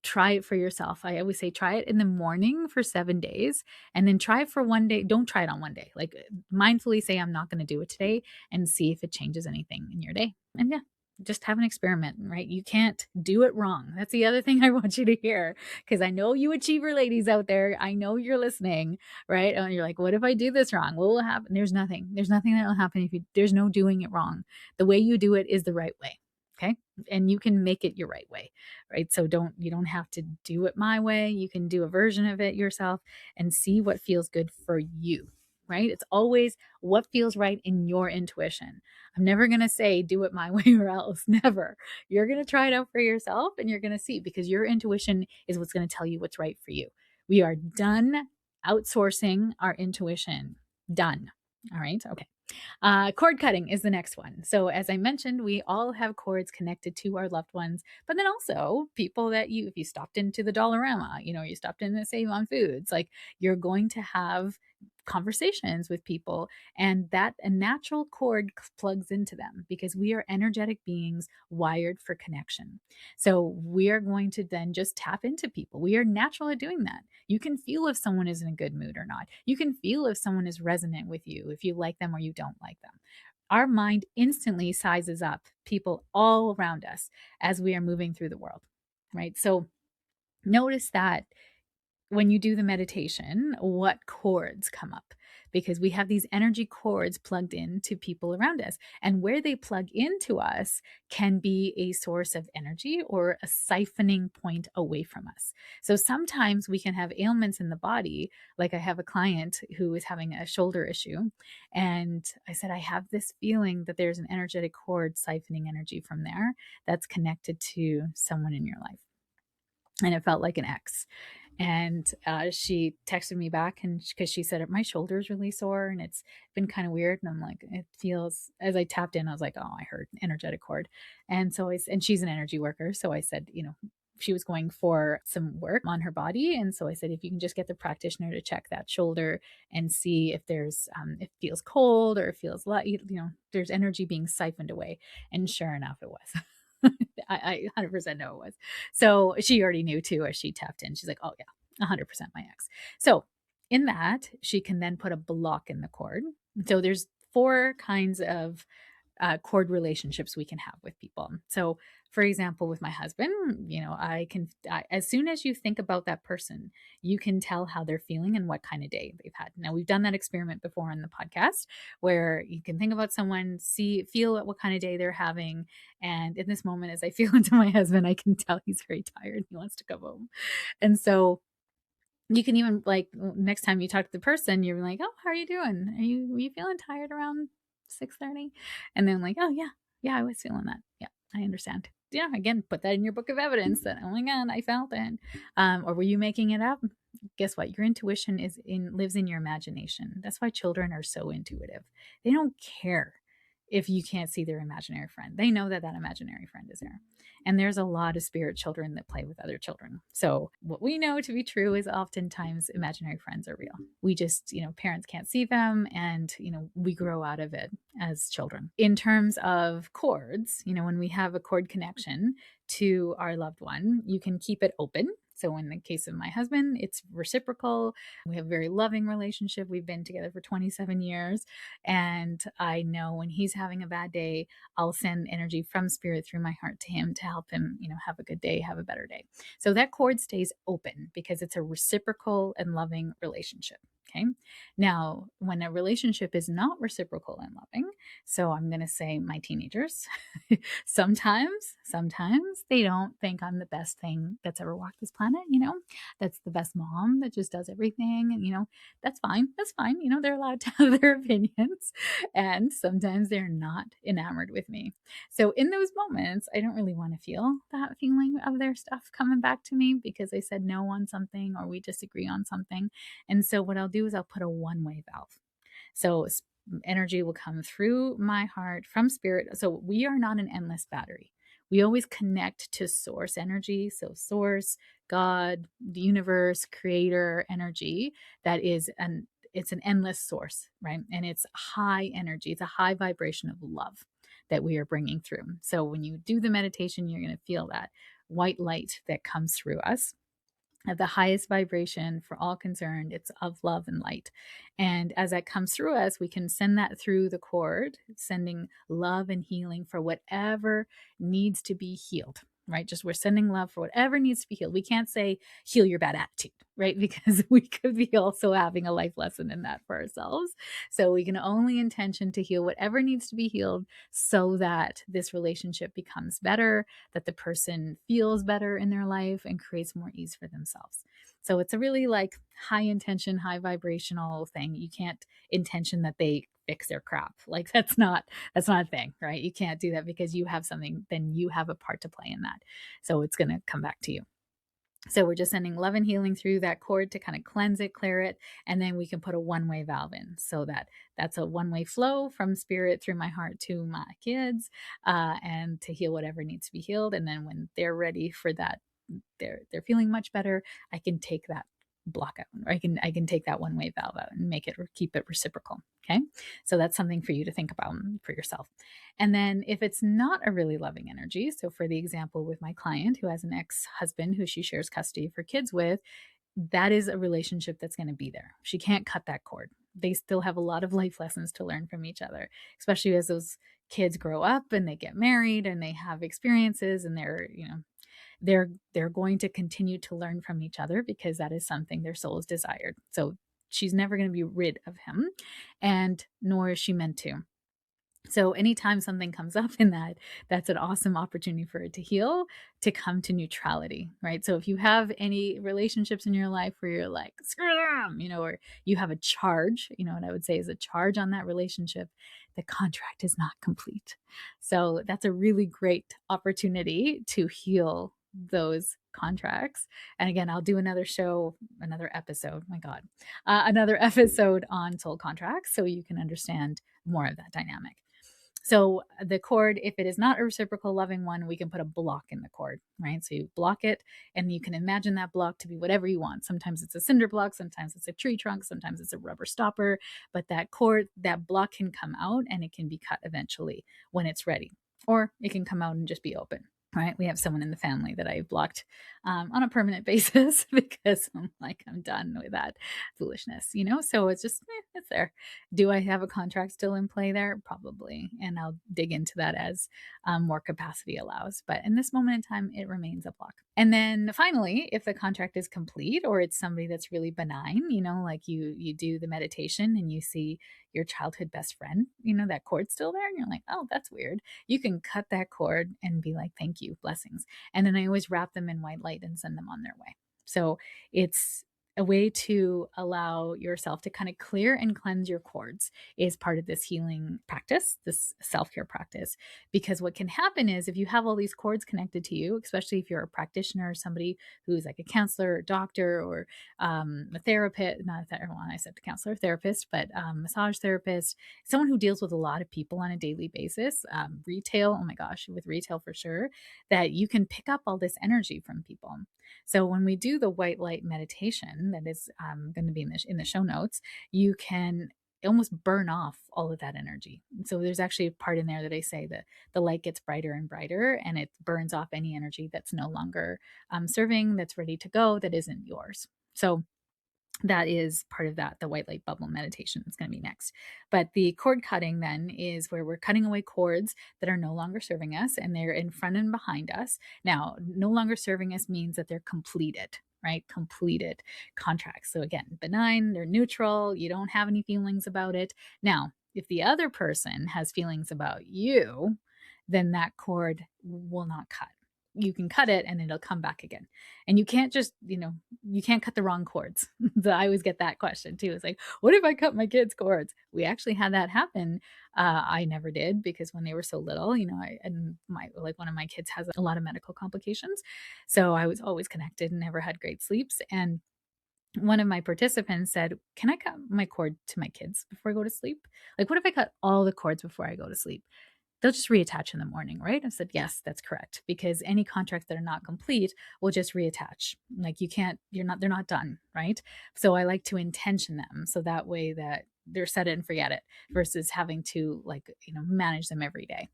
S1: try it for yourself. I always say try it in the morning for 7 days and then try it for one day. Don't try it on one day. Like mindfully say, I'm not going to do it today and see if it changes anything in your day. And yeah, just have an experiment, right? You can't do it wrong. That's the other thing I want you to hear, because I know you achiever ladies out there. I know you're listening, right? And you're like, what if I do this wrong? What will happen? There's nothing that will happen if there's no doing it wrong. The way you do it is the right way. Okay. And you can make it your right way, right? So you don't have to do it my way. You can do a version of it yourself and see what feels good for you, right? It's always what feels right in your intuition. I'm never going to say do it my way or else. Never. You're going to try it out for yourself and you're going to see, because your intuition is what's going to tell you what's right for you. We are done outsourcing our intuition. Done. All right. Okay. Cord cutting is the next one. So as I mentioned, we all have cords connected to our loved ones, but then also people that if you stopped into the Dollarama, you stopped in to Save on Foods, like you're going to have conversations with people, and that a natural cord plugs into them because we are energetic beings wired for connection. So we are going to then just tap into people. We are natural at doing that. You can feel if someone is in a good mood or not. You can feel if someone is resonant with you, if you like them or you don't like them. Our mind instantly sizes up people all around us as we are moving through the world, right? So notice that when you do the meditation, what cords come up, because we have these energy cords plugged into people around us, and where they plug into us can be a source of energy or a siphoning point away from us. So sometimes we can have ailments in the body. Like I have a client who is having a shoulder issue, and I said, I have this feeling that there's an energetic cord siphoning energy from there that's connected to someone in your life. And it felt like an ex. And she texted me back, and because she said my shoulder's really sore and it's been kind of weird. And I'm like, it feels, as I tapped in, I was like, oh, I heard energetic cord. And so and she's an energy worker. So I said, she was going for some work on her body. And so I said, if you can just get the practitioner to check that shoulder and see if there's, it feels cold or it feels light, there's energy being siphoned away. And sure enough, it was. I 100% know it was. So she already knew too, as she tapped in. She's like, oh yeah, 100% my ex. So in that, she can then put a block in the cord. So there's 4 kinds of cord relationships we can have with people. So, for example, with my husband, as soon as you think about that person, you can tell how they're feeling and what kind of day they've had. Now, we've done that experiment before on the podcast where you can think about someone, feel what kind of day they're having. And in this moment, as I feel into my husband, I can tell he's very tired. He wants to go home. And so, you can even like next time you talk to the person, you're like, "Oh, how are you doing? Are you feeling tired around 6:30?" And then like, "Oh yeah, I was feeling that. Yeah, I understand." Yeah, again, put that in your book of evidence that oh my god, I felt it. Or were you making it up? Guess what? Your intuition lives in your imagination. That's why children are so intuitive. They don't care if you can't see their imaginary friend. They know that imaginary friend is there. And there's a lot of spirit children that play with other children. So what we know to be true is oftentimes imaginary friends are real. We just, parents can't see them and, we grow out of it as children. In terms of cords, when we have a cord connection to our loved one, you can keep it open. So in the case of my husband, it's reciprocal. We have a very loving relationship. We've been together for 27 years. And I know when he's having a bad day, I'll send energy from spirit through my heart to him to help him, have a good day, have a better day. So that cord stays open because it's a reciprocal and loving relationship. Okay. Now, when a relationship is not reciprocal and loving, so I'm going to say my teenagers, sometimes they don't think I'm the best thing that's ever walked this planet, that's the best mom that just does everything. And, that's fine. That's fine. They're allowed to have their opinions. And sometimes they're not enamored with me. So in those moments, I don't really want to feel that feeling of their stuff coming back to me because I said no on something or we disagree on something. And so what I'll do is I'll put a one-way valve. So energy will come through my heart from spirit. So we are not an endless battery. We always connect to source energy. So source, God, the universe, creator energy that is it's an endless source, right? And it's high energy. It's a high vibration of love that we are bringing through. So when you do the meditation, you're going to feel that white light that comes through us at the highest vibration for all concerned. It's of love and light. And as that comes through us, we can send that through the cord, sending love and healing for whatever needs to be healed, right? Just we're sending love for whatever needs to be healed. We can't say heal your bad attitude, right? Because we could be also having a life lesson in that for ourselves. So we can only intention to heal whatever needs to be healed so that this relationship becomes better, that the person feels better in their life and creates more ease for themselves. So it's a really like high intention, high vibrational thing. You can't intention that they fix their crap. Like that's not a thing, right? You can't do that because you have something, then you have a part to play in that. So it's going to come back to you. So we're just sending love and healing through that cord to kind of cleanse it, clear it, and then we can put a one-way valve in so that's a one-way flow from spirit through my heart to my kids, and to heal whatever needs to be healed. And then when they're ready for that, they're feeling much better, I can take that block out, or I can take that one-way valve out and make it or keep it reciprocal. Okay. So that's something for you to think about for yourself. And then if it's not a really loving energy, so for the example with my client who has an ex-husband who she shares custody of her kids with, that is a relationship that's going to be there. She can't cut that cord. They still have a lot of life lessons to learn from each other, especially as those kids grow up and they get married and they have experiences and they're going to continue to learn from each other because that is something their souls desired. So she's never going to be rid of him, and nor is she meant to. So anytime something comes up in that's an awesome opportunity for it to heal, to come to neutrality, right? So if you have any relationships in your life where you're like, screw them, or you have a charge, what I would say is a charge on that relationship, the contract is not complete. So that's a really great opportunity to heal those contracts. And again, I'll do another episode, another episode on soul contracts so you can understand more of that dynamic. So the cord, if it is not a reciprocal loving one, we can put a block in the cord, right? So you block it and you can imagine that block to be whatever you want. Sometimes it's a cinder block, sometimes it's a tree trunk, sometimes it's a rubber stopper, but that cord, that block can come out and it can be cut eventually when it's ready, or it can come out and just be open. right? We have someone in the family that I blocked on a permanent basis because I'm like, I'm done with that foolishness, So it's just, it's there. Do I have a contract still in play there? Probably. And I'll dig into that as more capacity allows. But in this moment in time, it remains a block. And then finally, if the contract is complete or it's somebody that's really benign, like you do the meditation and you see your childhood best friend, that cord's still there, and you're like, oh, that's weird. You can cut that cord and be like, thank you, blessings. And then I always wrap them in white light and send them on their way. So it's a way to allow yourself to kind of clear and cleanse your cords is part of this healing practice, this self-care practice. Because what can happen is if you have all these cords connected to you, especially if you're a practitioner or somebody who's like a counselor or doctor or a therapist, not a therapist, well, I said counselor, therapist, but massage therapist, someone who deals with a lot of people on a daily basis, retail, oh my gosh, with retail for sure, that you can pick up all this energy from people. So when we do the white light meditation, that is going to be in the show notes, you can almost burn off all of that energy. So there's actually a part in there that I say that the light gets brighter and brighter and it burns off any energy that's no longer serving, that's ready to go, that isn't yours. So that is part of that. The white light bubble meditation is going to be next. But the cord cutting then is where we're cutting away cords that are no longer serving us and they're in front and behind us. Now, no longer serving us means that they're completed, right? Completed contracts. So again, benign, they're neutral, you don't have any feelings about it. Now, if the other person has feelings about you, then that cord will not cut. You can cut it and it'll come back again. And you can't just, you can't cut the wrong cords. I always get that question too. It's like, what if I cut my kids' cords? We actually had that happen. I never did because when they were so little, one of my kids has a lot of medical complications. So I was always connected and never had great sleeps. And one of my participants said, can I cut my cord to my kids before I go to sleep? Like, what if I cut all the cords before I go to sleep? They'll just reattach in the morning, right? I said, yes, that's correct. Because any contracts that are not complete will just reattach. Like they're not done, right? So I like to intention them. So that way that they're set it and forget it versus having to manage them every day.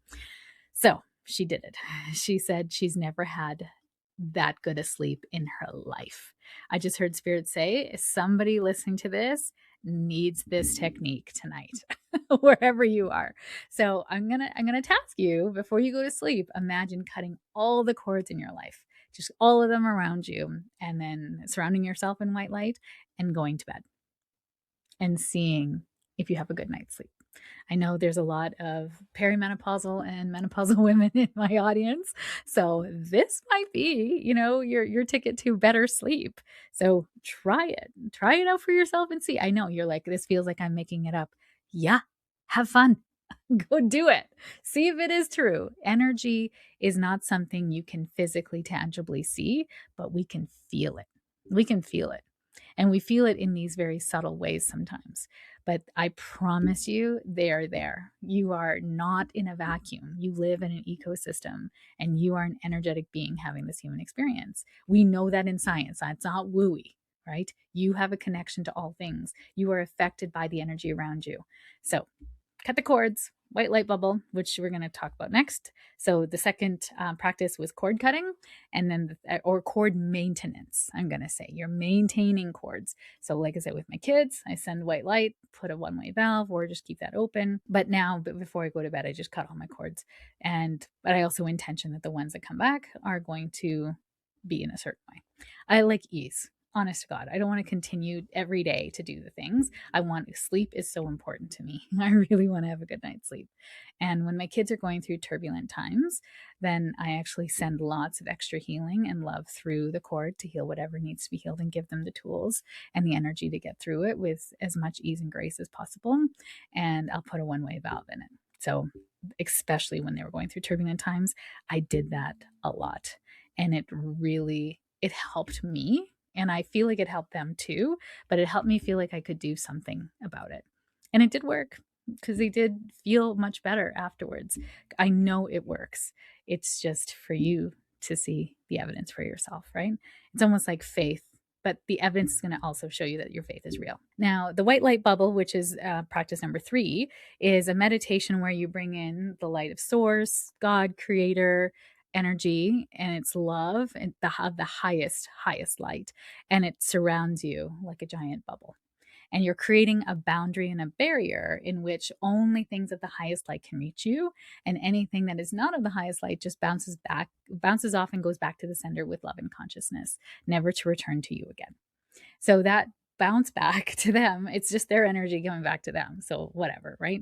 S1: So she did it. She said she's never had that good a sleep in her life. I just heard Spirit say, somebody listening to this needs this technique tonight, wherever you are. So I'm gonna task you before you go to sleep. Imagine cutting all the cords in your life, just all of them around you, and then surrounding yourself in white light and going to bed and seeing if you have a good night's sleep. I know there's a lot of perimenopausal and menopausal women in my audience. So this might be, your ticket to better sleep. So try it. Try it out for yourself and see. I know you're like, this feels like I'm making it up. Yeah, have fun. Go do it. See if it is true. Energy is not something you can physically, tangibly see, but we can feel it. We can feel it. And we feel it in these very subtle ways sometimes. But I promise you, they are there. You are not in a vacuum. You live in an ecosystem and you are an energetic being having this human experience. We know that in science. It's not wooey, right? You have a connection to all things. You are affected by the energy around you. So cut the cords, white light bubble, which we're going to talk about next. So the second practice was cord cutting, and then or cord maintenance. I'm going to say you're maintaining cords. So like I said, with my kids, I send white light, put a one-way valve, or just keep that open. But before I go to bed, I just cut all my cords, but I also intention that the ones that come back are going to be in a certain way. I like ease. Honest to God, I don't want to continue every day to do the things. Sleep is so important to me. I really want to have a good night's sleep. And when my kids are going through turbulent times, then I actually send lots of extra healing and love through the cord to heal whatever needs to be healed and give them the tools and the energy to get through it with as much ease and grace as possible. And I'll put a one-way valve in it. So especially when they were going through turbulent times, I did that a lot. And it helped me. And I feel like it helped them too, but it helped me feel like I could do something about it. And it did work because they did feel much better afterwards. I know it works. It's just for you to see the evidence for yourself, right? It's almost like faith, but the evidence is going to also show you that your faith is real. Now, the white light bubble, which is practice number 3, is a meditation where you bring in the light of source, God, creator, energy and it's love and the highest light, and it surrounds you like a giant bubble. And you're creating a boundary and a barrier in which only things of the highest light can reach you, and anything that is not of the highest light just bounces off and goes back to the sender with love and consciousness, never to return to you again. So that bounce back to them, it's just their energy coming back to them. So whatever, right?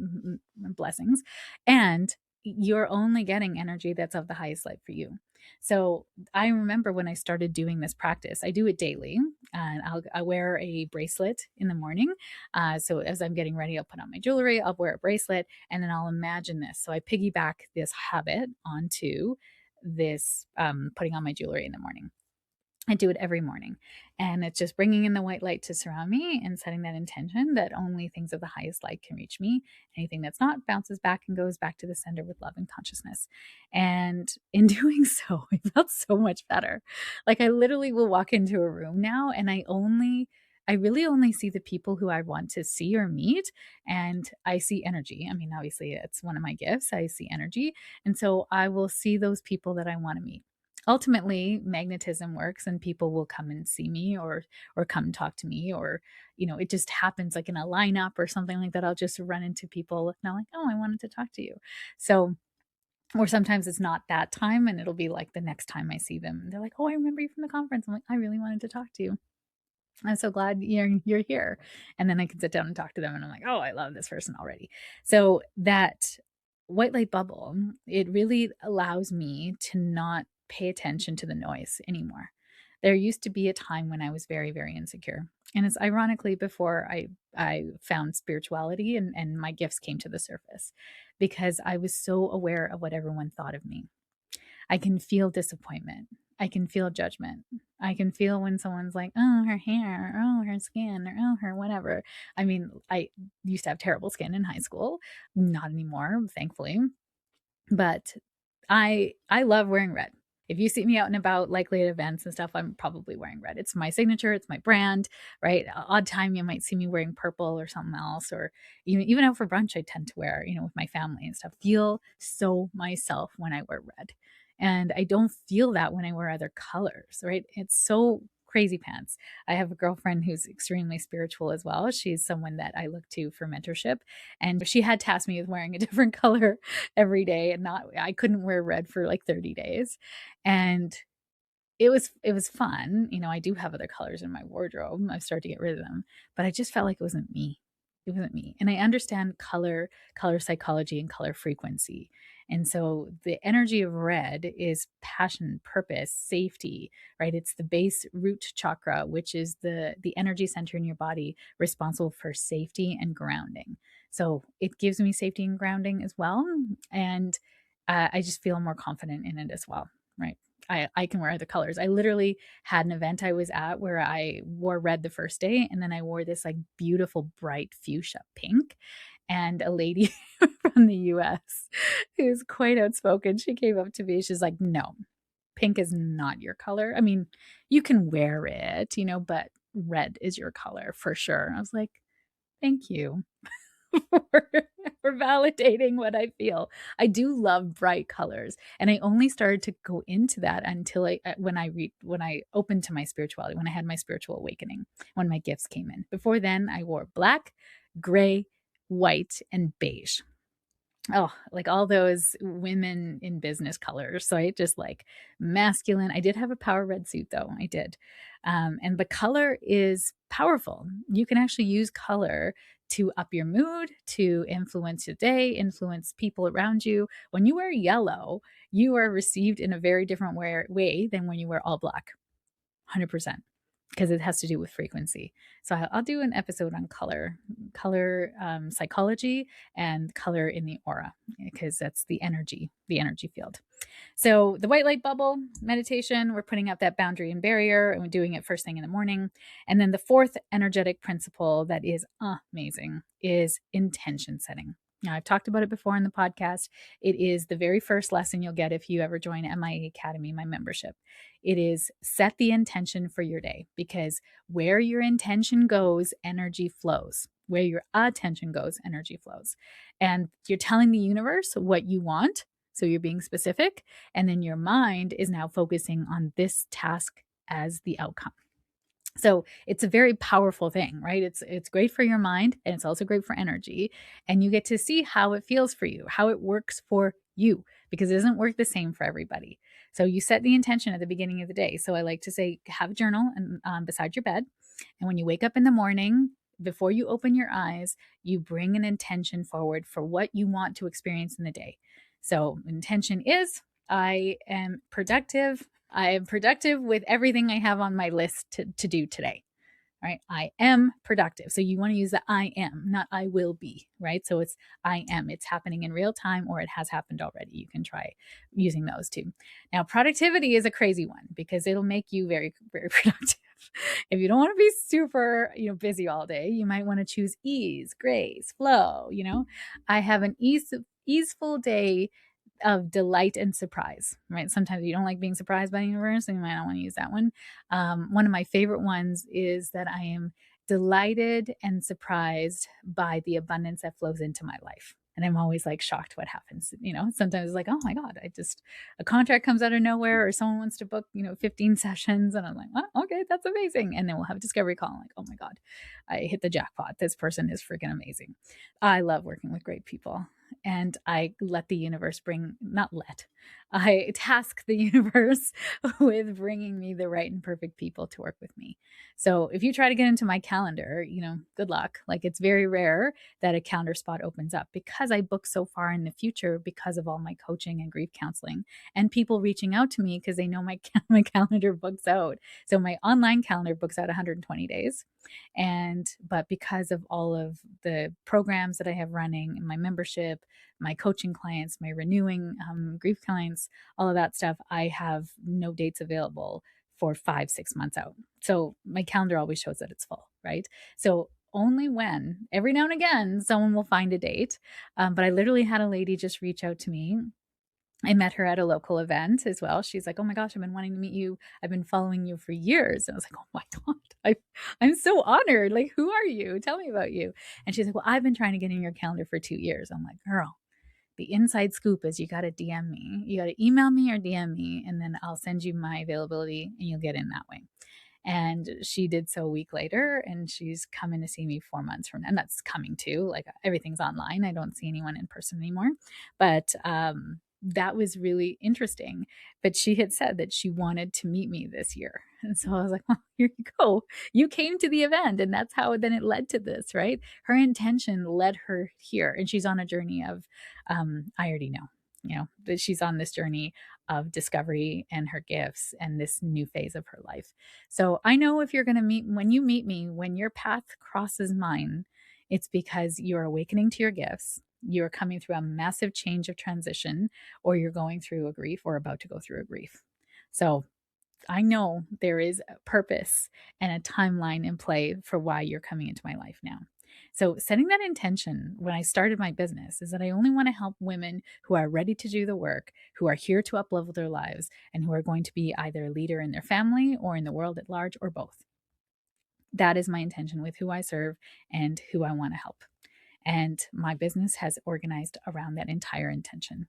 S1: Blessings. And you're only getting energy that's of the highest light for you. So I remember when I started doing this practice, I do it daily, and I wear a bracelet in the morning. So as I'm getting ready, I'll put on my jewelry, I'll wear a bracelet, and then I'll imagine this. So I piggyback this habit onto this putting on my jewelry in the morning. I do it every morning. And it's just bringing in the white light to surround me and setting that intention that only things of the highest light can reach me. Anything that's not bounces back and goes back to the sender with love and consciousness. And in doing so, I felt so much better. Like I literally will walk into a room now and I really only see the people who I want to see or meet. And I see energy. I mean, obviously, it's one of my gifts. I see energy. And so I will see those people that I want to meet. Ultimately, magnetism works and people will come and see me or come and talk to me, or it just happens like in a lineup or something like that. I'll just run into people and I'm like, oh, I wanted to talk to you. So, or sometimes it's not that time and it'll be like the next time I see them. They're like, oh, I remember you from the conference. I'm like, I really wanted to talk to you. I'm so glad you're here. And then I can sit down and talk to them and I'm like, oh, I love this person already. So that white light bubble, it really allows me to not pay attention to the noise anymore. There used to be a time when I was very, very insecure. And it's ironically before I found spirituality and my gifts came to the surface, because I was so aware of what everyone thought of me. I can feel disappointment. I can feel judgment. I can feel when someone's like, oh, her hair, or oh, her skin, or oh, her whatever. I mean, I used to have terrible skin in high school, not anymore, thankfully. But I love wearing red. If you see me out and about, likely at events and stuff, I'm probably wearing red. It's my signature, it's my brand, right? Odd time you might see me wearing purple or something else, or even out for brunch, I tend to wear, with my family and stuff. Feel so myself when I wear red. And I don't feel that when I wear other colors, right? It's so crazy pants. I have a girlfriend who's extremely spiritual as well. She's someone that I look to for mentorship. And she had tasked me with wearing a different color every day, and I couldn't wear red for like 30 days. And it was fun. I do have other colors in my wardrobe. I've started to get rid of them, but I just felt like it wasn't me. It wasn't me. And I understand color psychology and color frequency. And so the energy of red is passion, purpose, safety, right? It's the base root chakra, which is the energy center in your body responsible for safety and grounding. So it gives me safety and grounding as well. And I just feel more confident in it as well, right? I can wear other colors. I literally had an event I was at where I wore red the first day, and then I wore this like beautiful bright fuchsia pink. And a lady from the US who's quite outspoken, she came up to me. She's like, no, pink is not your color. I mean, you can wear it, but red is your color for sure. I was like, thank you for, for validating what I feel. I do love bright colors, and I only started to go into that until when I opened to my spirituality, when I had my spiritual awakening, when my gifts came in. Before then, I wore black, gray, white, and beige. Oh, like all those women in business colors. So I just like masculine. I did have a power red suit though. I did. And the color is powerful. You can actually use color to up your mood, to influence your day, influence people around you. When you wear yellow, you are received in a very different way than when you wear all black. 100%, because it has to do with frequency. So I'll do an episode on color psychology and color in the aura, because that's the energy field. So the white light bubble meditation, we're putting out that boundary and barrier, and we're doing it first thing in the morning. And then the fourth energetic principle that is amazing is intention setting. Now, I've talked about it before in the podcast. It is the very first lesson you'll get if you ever join MIA Academy, my membership. It is set the intention for your day, because where your intention goes, energy flows. Where your attention goes, energy flows. And you're telling the universe what you want. So you're being specific, and then your mind is now focusing on this task as the outcome. So it's a very powerful thing, right? It's great for your mind, and it's also great for energy, and you get to see how it feels for you, how it works for you, because it doesn't work the same for everybody. So you set the intention at the beginning of the day. So I like to say, have a journal and beside your bed, and when you wake up in the morning, before you open your eyes, you bring an intention forward for what you want to experience in the day. So intention is, I am productive. I am productive with everything I have on my list to do today, right? I am productive. So you want to use the I am, not I will be, right? So it's I am. It's happening in real time or it has happened already. You can try using those too. Now, productivity is a crazy one because it'll make you very, very productive. If you don't want to be super, busy all day, you might want to choose ease, grace, flow. I have an easeful day of delight and surprise, right? Sometimes you don't like being surprised by the universe, and you might not want to use that one. One of my favorite ones is that I am delighted and surprised by the abundance that flows into my life. And I'm always like shocked what happens. Sometimes it's like, oh my God, a contract comes out of nowhere, or someone wants to book, 15 sessions. And I'm like, oh, okay, that's amazing. And then we'll have a discovery call. I'm like, oh my God, I hit the jackpot. This person is freaking amazing. I love working with great people. And I let the universe I task the universe with bringing me the right and perfect people to work with me. So if you try to get into my calendar, good luck. Like, it's very rare that a calendar spot opens up because I book so far in the future because of all my coaching and grief counseling and people reaching out to me because they know my calendar books out. So my online calendar books out 120 days. But because of all of the programs that I have running, my membership, my coaching clients, my renewing grief clients, all of that stuff, I have no dates available for 5-6 months out. So my calendar always shows that it's full, right? So only when every now and again someone will find a date. But I literally had a lady just reach out to me. I met her at a local event as well. She's like, oh my gosh, I've been wanting to meet you. I've been following you for years. And I was like, oh my God, I'm so honored. Like, who are you? Tell me about you. And she's like, well, I've been trying to get in your calendar for 2 years. I'm like, girl, the inside scoop is you got to DM me. You got to email me or DM me, and then I'll send you my availability and you'll get in that way. And she did so a week later, and she's coming to see me 4 months from now. And that's coming too. Like, everything's online. I don't see anyone in person anymore. But that was really interesting. But she had said that she wanted to meet me this year. And so I was like, well, here you go. You came to the event, and that's how then it led to this, right? Her intention led her here. And she's on a journey of, I already know, that she's on this journey of discovery and her gifts and this new phase of her life. So I know if you're going to when you meet me, when your path crosses mine, it's because you're awakening to your gifts. You're coming through a massive change of transition, or you're going through a grief or about to go through a grief. So I know there is a purpose and a timeline in play for why you're coming into my life now. So, setting that intention when I started my business is that I only want to help women who are ready to do the work, who are here to uplevel their lives, and who are going to be either a leader in their family or in the world at large, or both. That is my intention with who I serve and who I want to help. And my business has organized around that entire intention.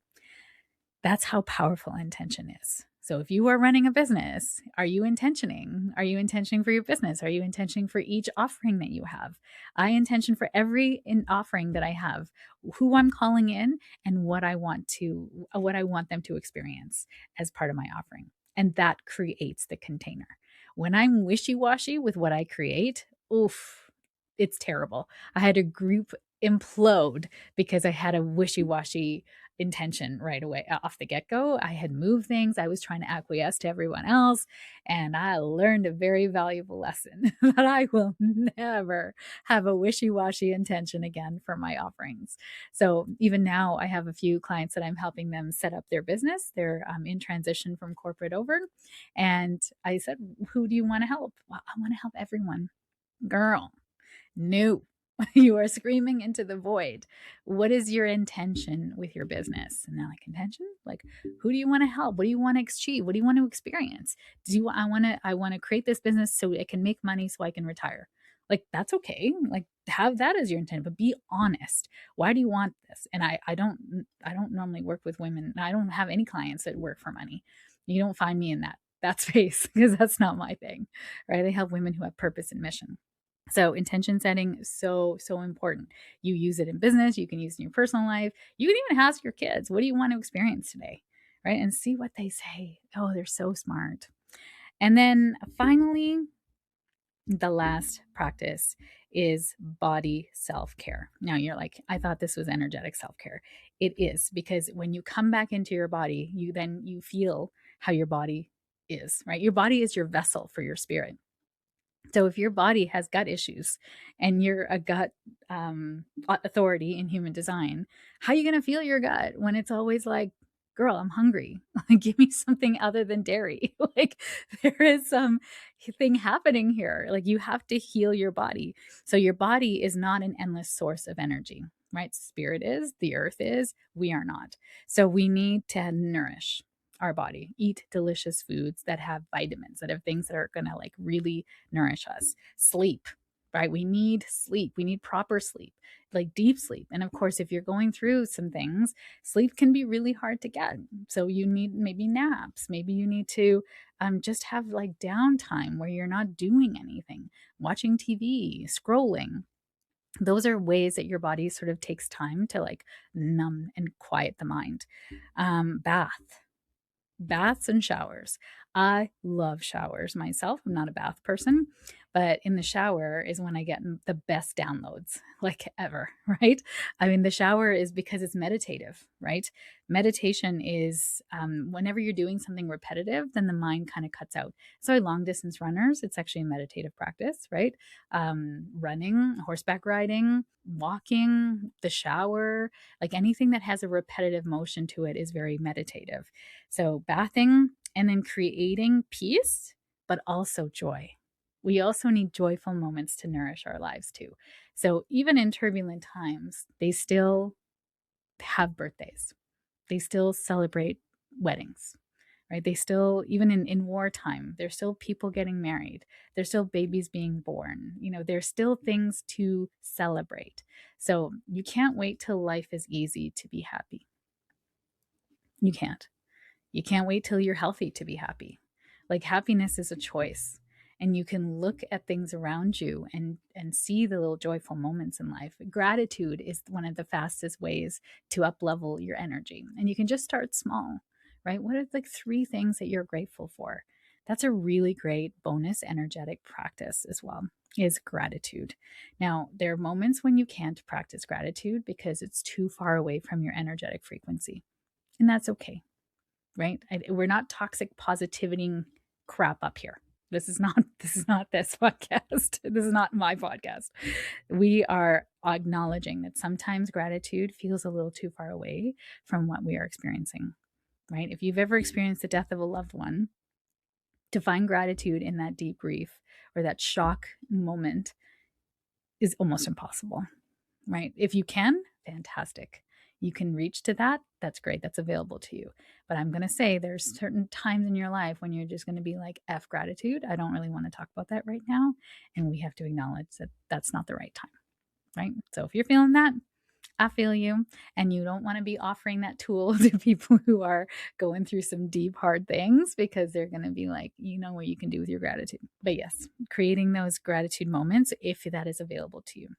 S1: That's how powerful intention is. So if you are running a business, are you intentioning? Are you intentioning for your business? Are you intentioning for each offering that you have? I intention for every offering that I have, who I'm calling in and what I want them to experience as part of my offering. And that creates the container. When I'm wishy-washy with what I create, oof, it's terrible. I had a group implode because I had a wishy-washy intention right away off the get-go. I had moved things. I was trying to acquiesce to everyone else. And I learned a very valuable lesson that I will never have a wishy-washy intention again for my offerings. So even now, I have a few clients that I'm helping them set up their business. They're in transition from corporate over. And I said, who do you want to help? Well, I want to help everyone. Girl, no. You are screaming into the void. What is your intention with your business? And they're like, intention? Like, who do you want to help? What do you want to achieve? What do you want to experience? I want to create this business so it can make money so I can retire. Like, that's okay. Like, have that as your intent, but be honest. Why do you want this? And I don't normally work with women. I don't have any clients that work for money. You don't find me in that space because that's not my thing, right? I help women who have purpose and mission. So intention setting is so important. You use it in business, you can use it in your personal life. You can even ask your kids, what do you want to experience today? Right? And see what they say. Oh, they're so smart. And then finally, the last practice is body self-care. Now you're like, I thought this was energetic self-care. It is, because when you come back into your body, you feel how your body is, right? Your body is your vessel for your spirit. So if your body has gut issues and you're a gut authority in human design, how are you going to feel your gut when it's always like, girl, I'm hungry. Give me something other than dairy. Like, there is some thing happening here. Like, you have to heal your body. So your body is not an endless source of energy, right? Spirit is, the earth is, we are not. So we need to nourish our body, eat delicious foods that have vitamins, that have things that are going to like really nourish us. Sleep, right? We need sleep. We need proper sleep, like deep sleep. And of course, if you're going through some things, sleep can be really hard to get. So you need maybe naps. Maybe you need to just have like downtime where you're not doing anything, watching TV, scrolling. Those are ways that your body sort of takes time to like numb and quiet the mind. Baths and showers. I love showers myself. I'm not a bath person, but in the shower is when I get the best downloads, like ever, right? I mean, the shower is because it's meditative, right? Meditation is whenever you're doing something repetitive, then the mind kind of cuts out. So, long distance runners, it's actually a meditative practice, right? Running, horseback riding, walking, the shower, like anything that has a repetitive motion to it is very meditative. So, bathing and then creating peace, but also joy. We also need joyful moments to nourish our lives too. So, even in turbulent times, they still have birthdays, they still celebrate weddings, right? They still, even in wartime, there's still people getting married, there's still babies being born, there's still things to celebrate. So, you can't wait till life is easy to be happy. You can't. You can't wait till you're healthy to be happy. Like, happiness is a choice. And you can look at things around you and see the little joyful moments in life. Gratitude is one of the fastest ways to up level your energy. And you can just start small, right? What are like 3 things that you're grateful for? That's a really great bonus energetic practice as well, is gratitude. Now, there are moments when you can't practice gratitude because it's too far away from your energetic frequency. And that's okay, right? We're not toxic positivity crap up here. This podcast. This is not my podcast. We are acknowledging that sometimes gratitude feels a little too far away from what we are experiencing, right? If you've ever experienced the death of a loved one, to find gratitude in that deep grief or that shock moment is almost impossible, right? If you can, fantastic. You can reach to that. That's great. That's available to you. But I'm going to say there's certain times in your life when you're just going to be like, F gratitude. I don't really want to talk about that right now. And we have to acknowledge that that's not the right time, right? So if you're feeling that, I feel you. And you don't want to be offering that tool to people who are going through some deep, hard things, because they're going to be like, you know what you can do with your gratitude. But yes, creating those gratitude moments, if that is available to you.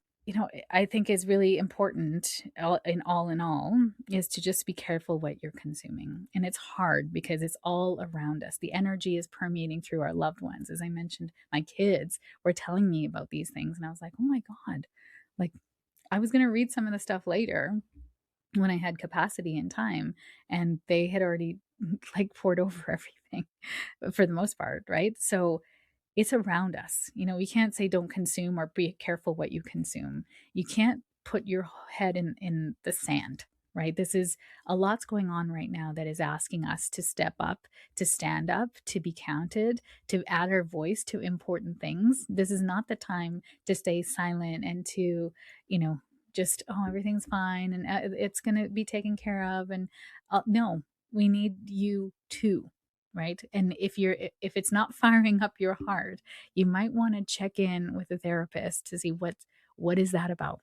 S1: I think is really important in all, is to just be careful what you're consuming. And it's hard because it's all around us. The energy is permeating through our loved ones. As I mentioned, my kids were telling me about these things, and I was like, oh my God, like, I was going to read some of the stuff later when I had capacity and time, and they had already like poured over everything for the most part, right? So it's around us. We can't say don't consume or be careful what you consume. You can't put your head in the sand, right? This is a lot's going on right now that is asking us to step up, to stand up, to be counted, to add our voice to important things. This is not the time to stay silent and to, just, oh, everything's fine and it's going to be taken care of. And no, we need you too. right? And if it's not firing up your heart, you might want to check in with a therapist to see what is that about.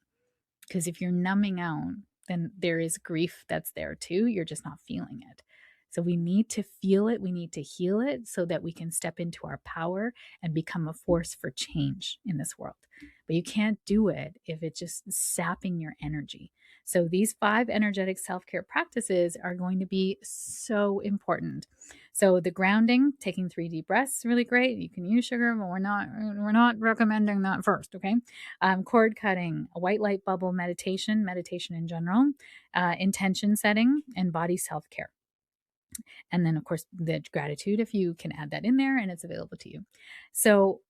S1: Because if you're numbing out, then there is grief that's there too. You're just not feeling it. So we need to feel it. We need to heal it so that we can step into our power and become a force for change in this world. But you can't do it if it's just sapping your energy. So these 5 energetic self-care practices are going to be so important. So the grounding, taking 3 deep breaths, really great. You can use sugar, but we're not recommending that first, okay? Cord cutting, a white light bubble meditation in general, intention setting, and body self-care. And then, of course, the gratitude, if you can add that in there and it's available to you. So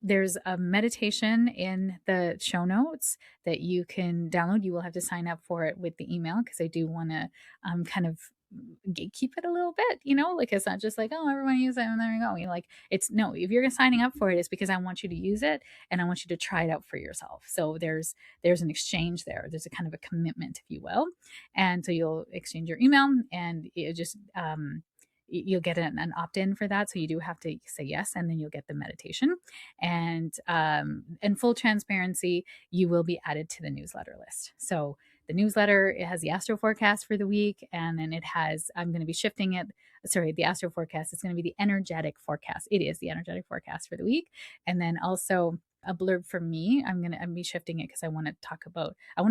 S1: there's a meditation in the show notes that you can download. You will have to sign up for it with the email because I do want to kind of gatekeep it a little bit, like it's not just like, oh, everyone use it and there you go. Like it's no, if you're signing up for it, it's because I want you to use it and I want you to try it out for yourself. So there's an exchange there. There's a kind of a commitment, if you will. And so you'll exchange your email and it just, you'll get an opt-in for that. So you do have to say yes, and then you'll get the meditation. And full transparency, you will be added to the newsletter list. So the newsletter, it has the astro forecast for the week, and then I'm going to be shifting it. Sorry, the astro forecast is going to be the energetic forecast. It is the energetic forecast for the week. And then also a blurb for me. I'm going to be shifting it because I want to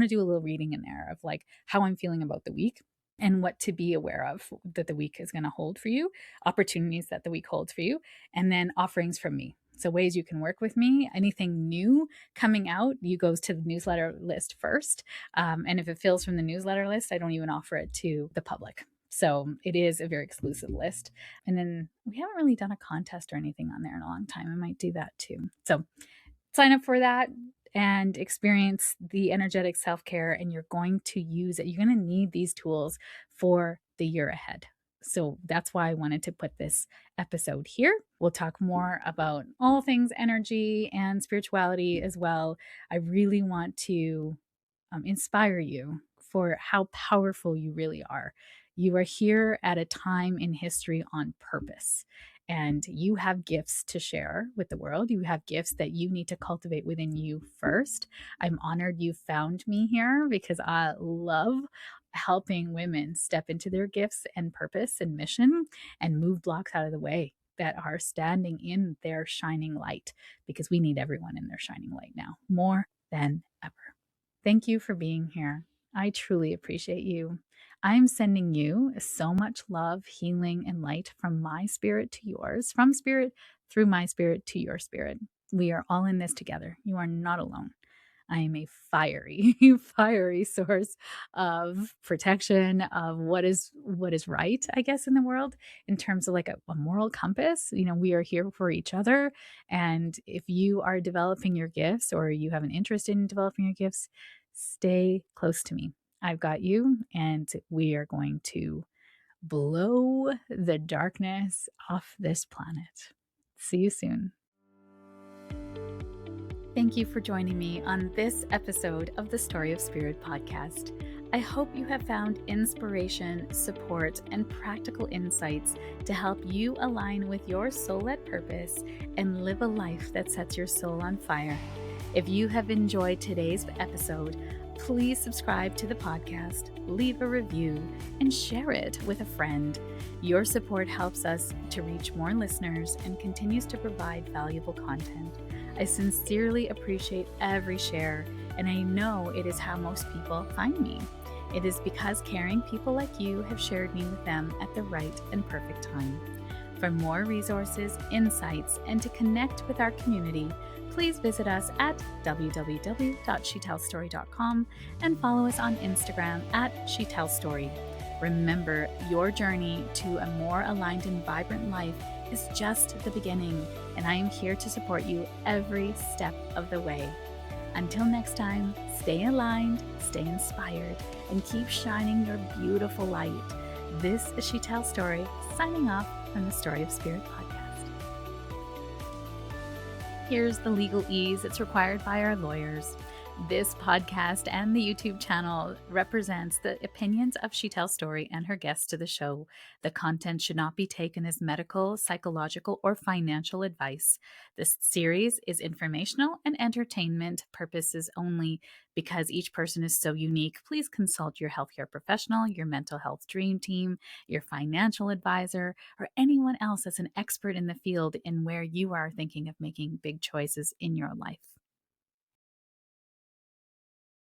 S1: do a little reading in there of like how I'm feeling about the week and what to be aware of that the week is going to hold for you, opportunities that the week holds for you, and then offerings from me. So ways you can work with me. Anything new coming out, you goes to the newsletter list first. And if it fails from the newsletter list, I don't even offer it to the public. So it is a very exclusive list. And then we haven't really done a contest or anything on there in a long time. I might do that too. So sign up for that and experience the energetic self-care, and you're going to use it. You're going to need these tools for the year ahead. So that's why I wanted to put this episode here. We'll talk more about all things energy and spirituality as well. I really want to inspire you for how powerful you really are. You are here at a time in history on purpose. And you have gifts to share with the world. You have gifts that you need to cultivate within you first. I'm honored you found me here because I love helping women step into their gifts and purpose and mission and move blocks out of the way that are standing in their shining light, because we need everyone in their shining light now more than ever. Thank you for being here. I truly appreciate you. I'm sending you so much love, healing, and light from my spirit to yours, from spirit through my spirit to your spirit. We are all in this together. You are not alone. I am a fiery, fiery source of protection of what is right, I guess, in the world in terms of like a moral compass. We are here for each other. And if you are developing your gifts or you have an interest in developing your gifts, stay close to me. I've got you, and we are going to blow the darkness off this planet. See you soon. Thank you for joining me on this episode of the Story of Spirit podcast. I hope you have found inspiration, support, and practical insights to help you align with your soul-led purpose and live a life that sets your soul on fire. If you have enjoyed today's episode, please subscribe to the podcast, leave a review, and share it with a friend. Your support helps us to reach more listeners and continues to provide valuable content. I sincerely appreciate every share, and I know it is how most people find me. It is because caring people like you have shared me with them at the right and perfect time. For more resources, insights, and to connect with our community, please visit us at www.sheetalstory.com and follow us on Instagram at sheetalstory. Remember, your journey to a more aligned and vibrant life is just the beginning, and I am here to support you every step of the way. Until next time, stay aligned, stay inspired, and keep shining your beautiful light. This is Sheetal Story, signing off from the Story of Spirit podcast. Here's the legalese that's required by our lawyers. This podcast and the YouTube channel represents the opinions of Sheetal Story and her guests to the show. The content should not be taken as medical, psychological, or financial advice. This series is informational and entertainment purposes only. Because each person is so unique, please consult your healthcare professional, your mental health dream team, your financial advisor, or anyone else that's an expert in the field in where you are thinking of making big choices in your life.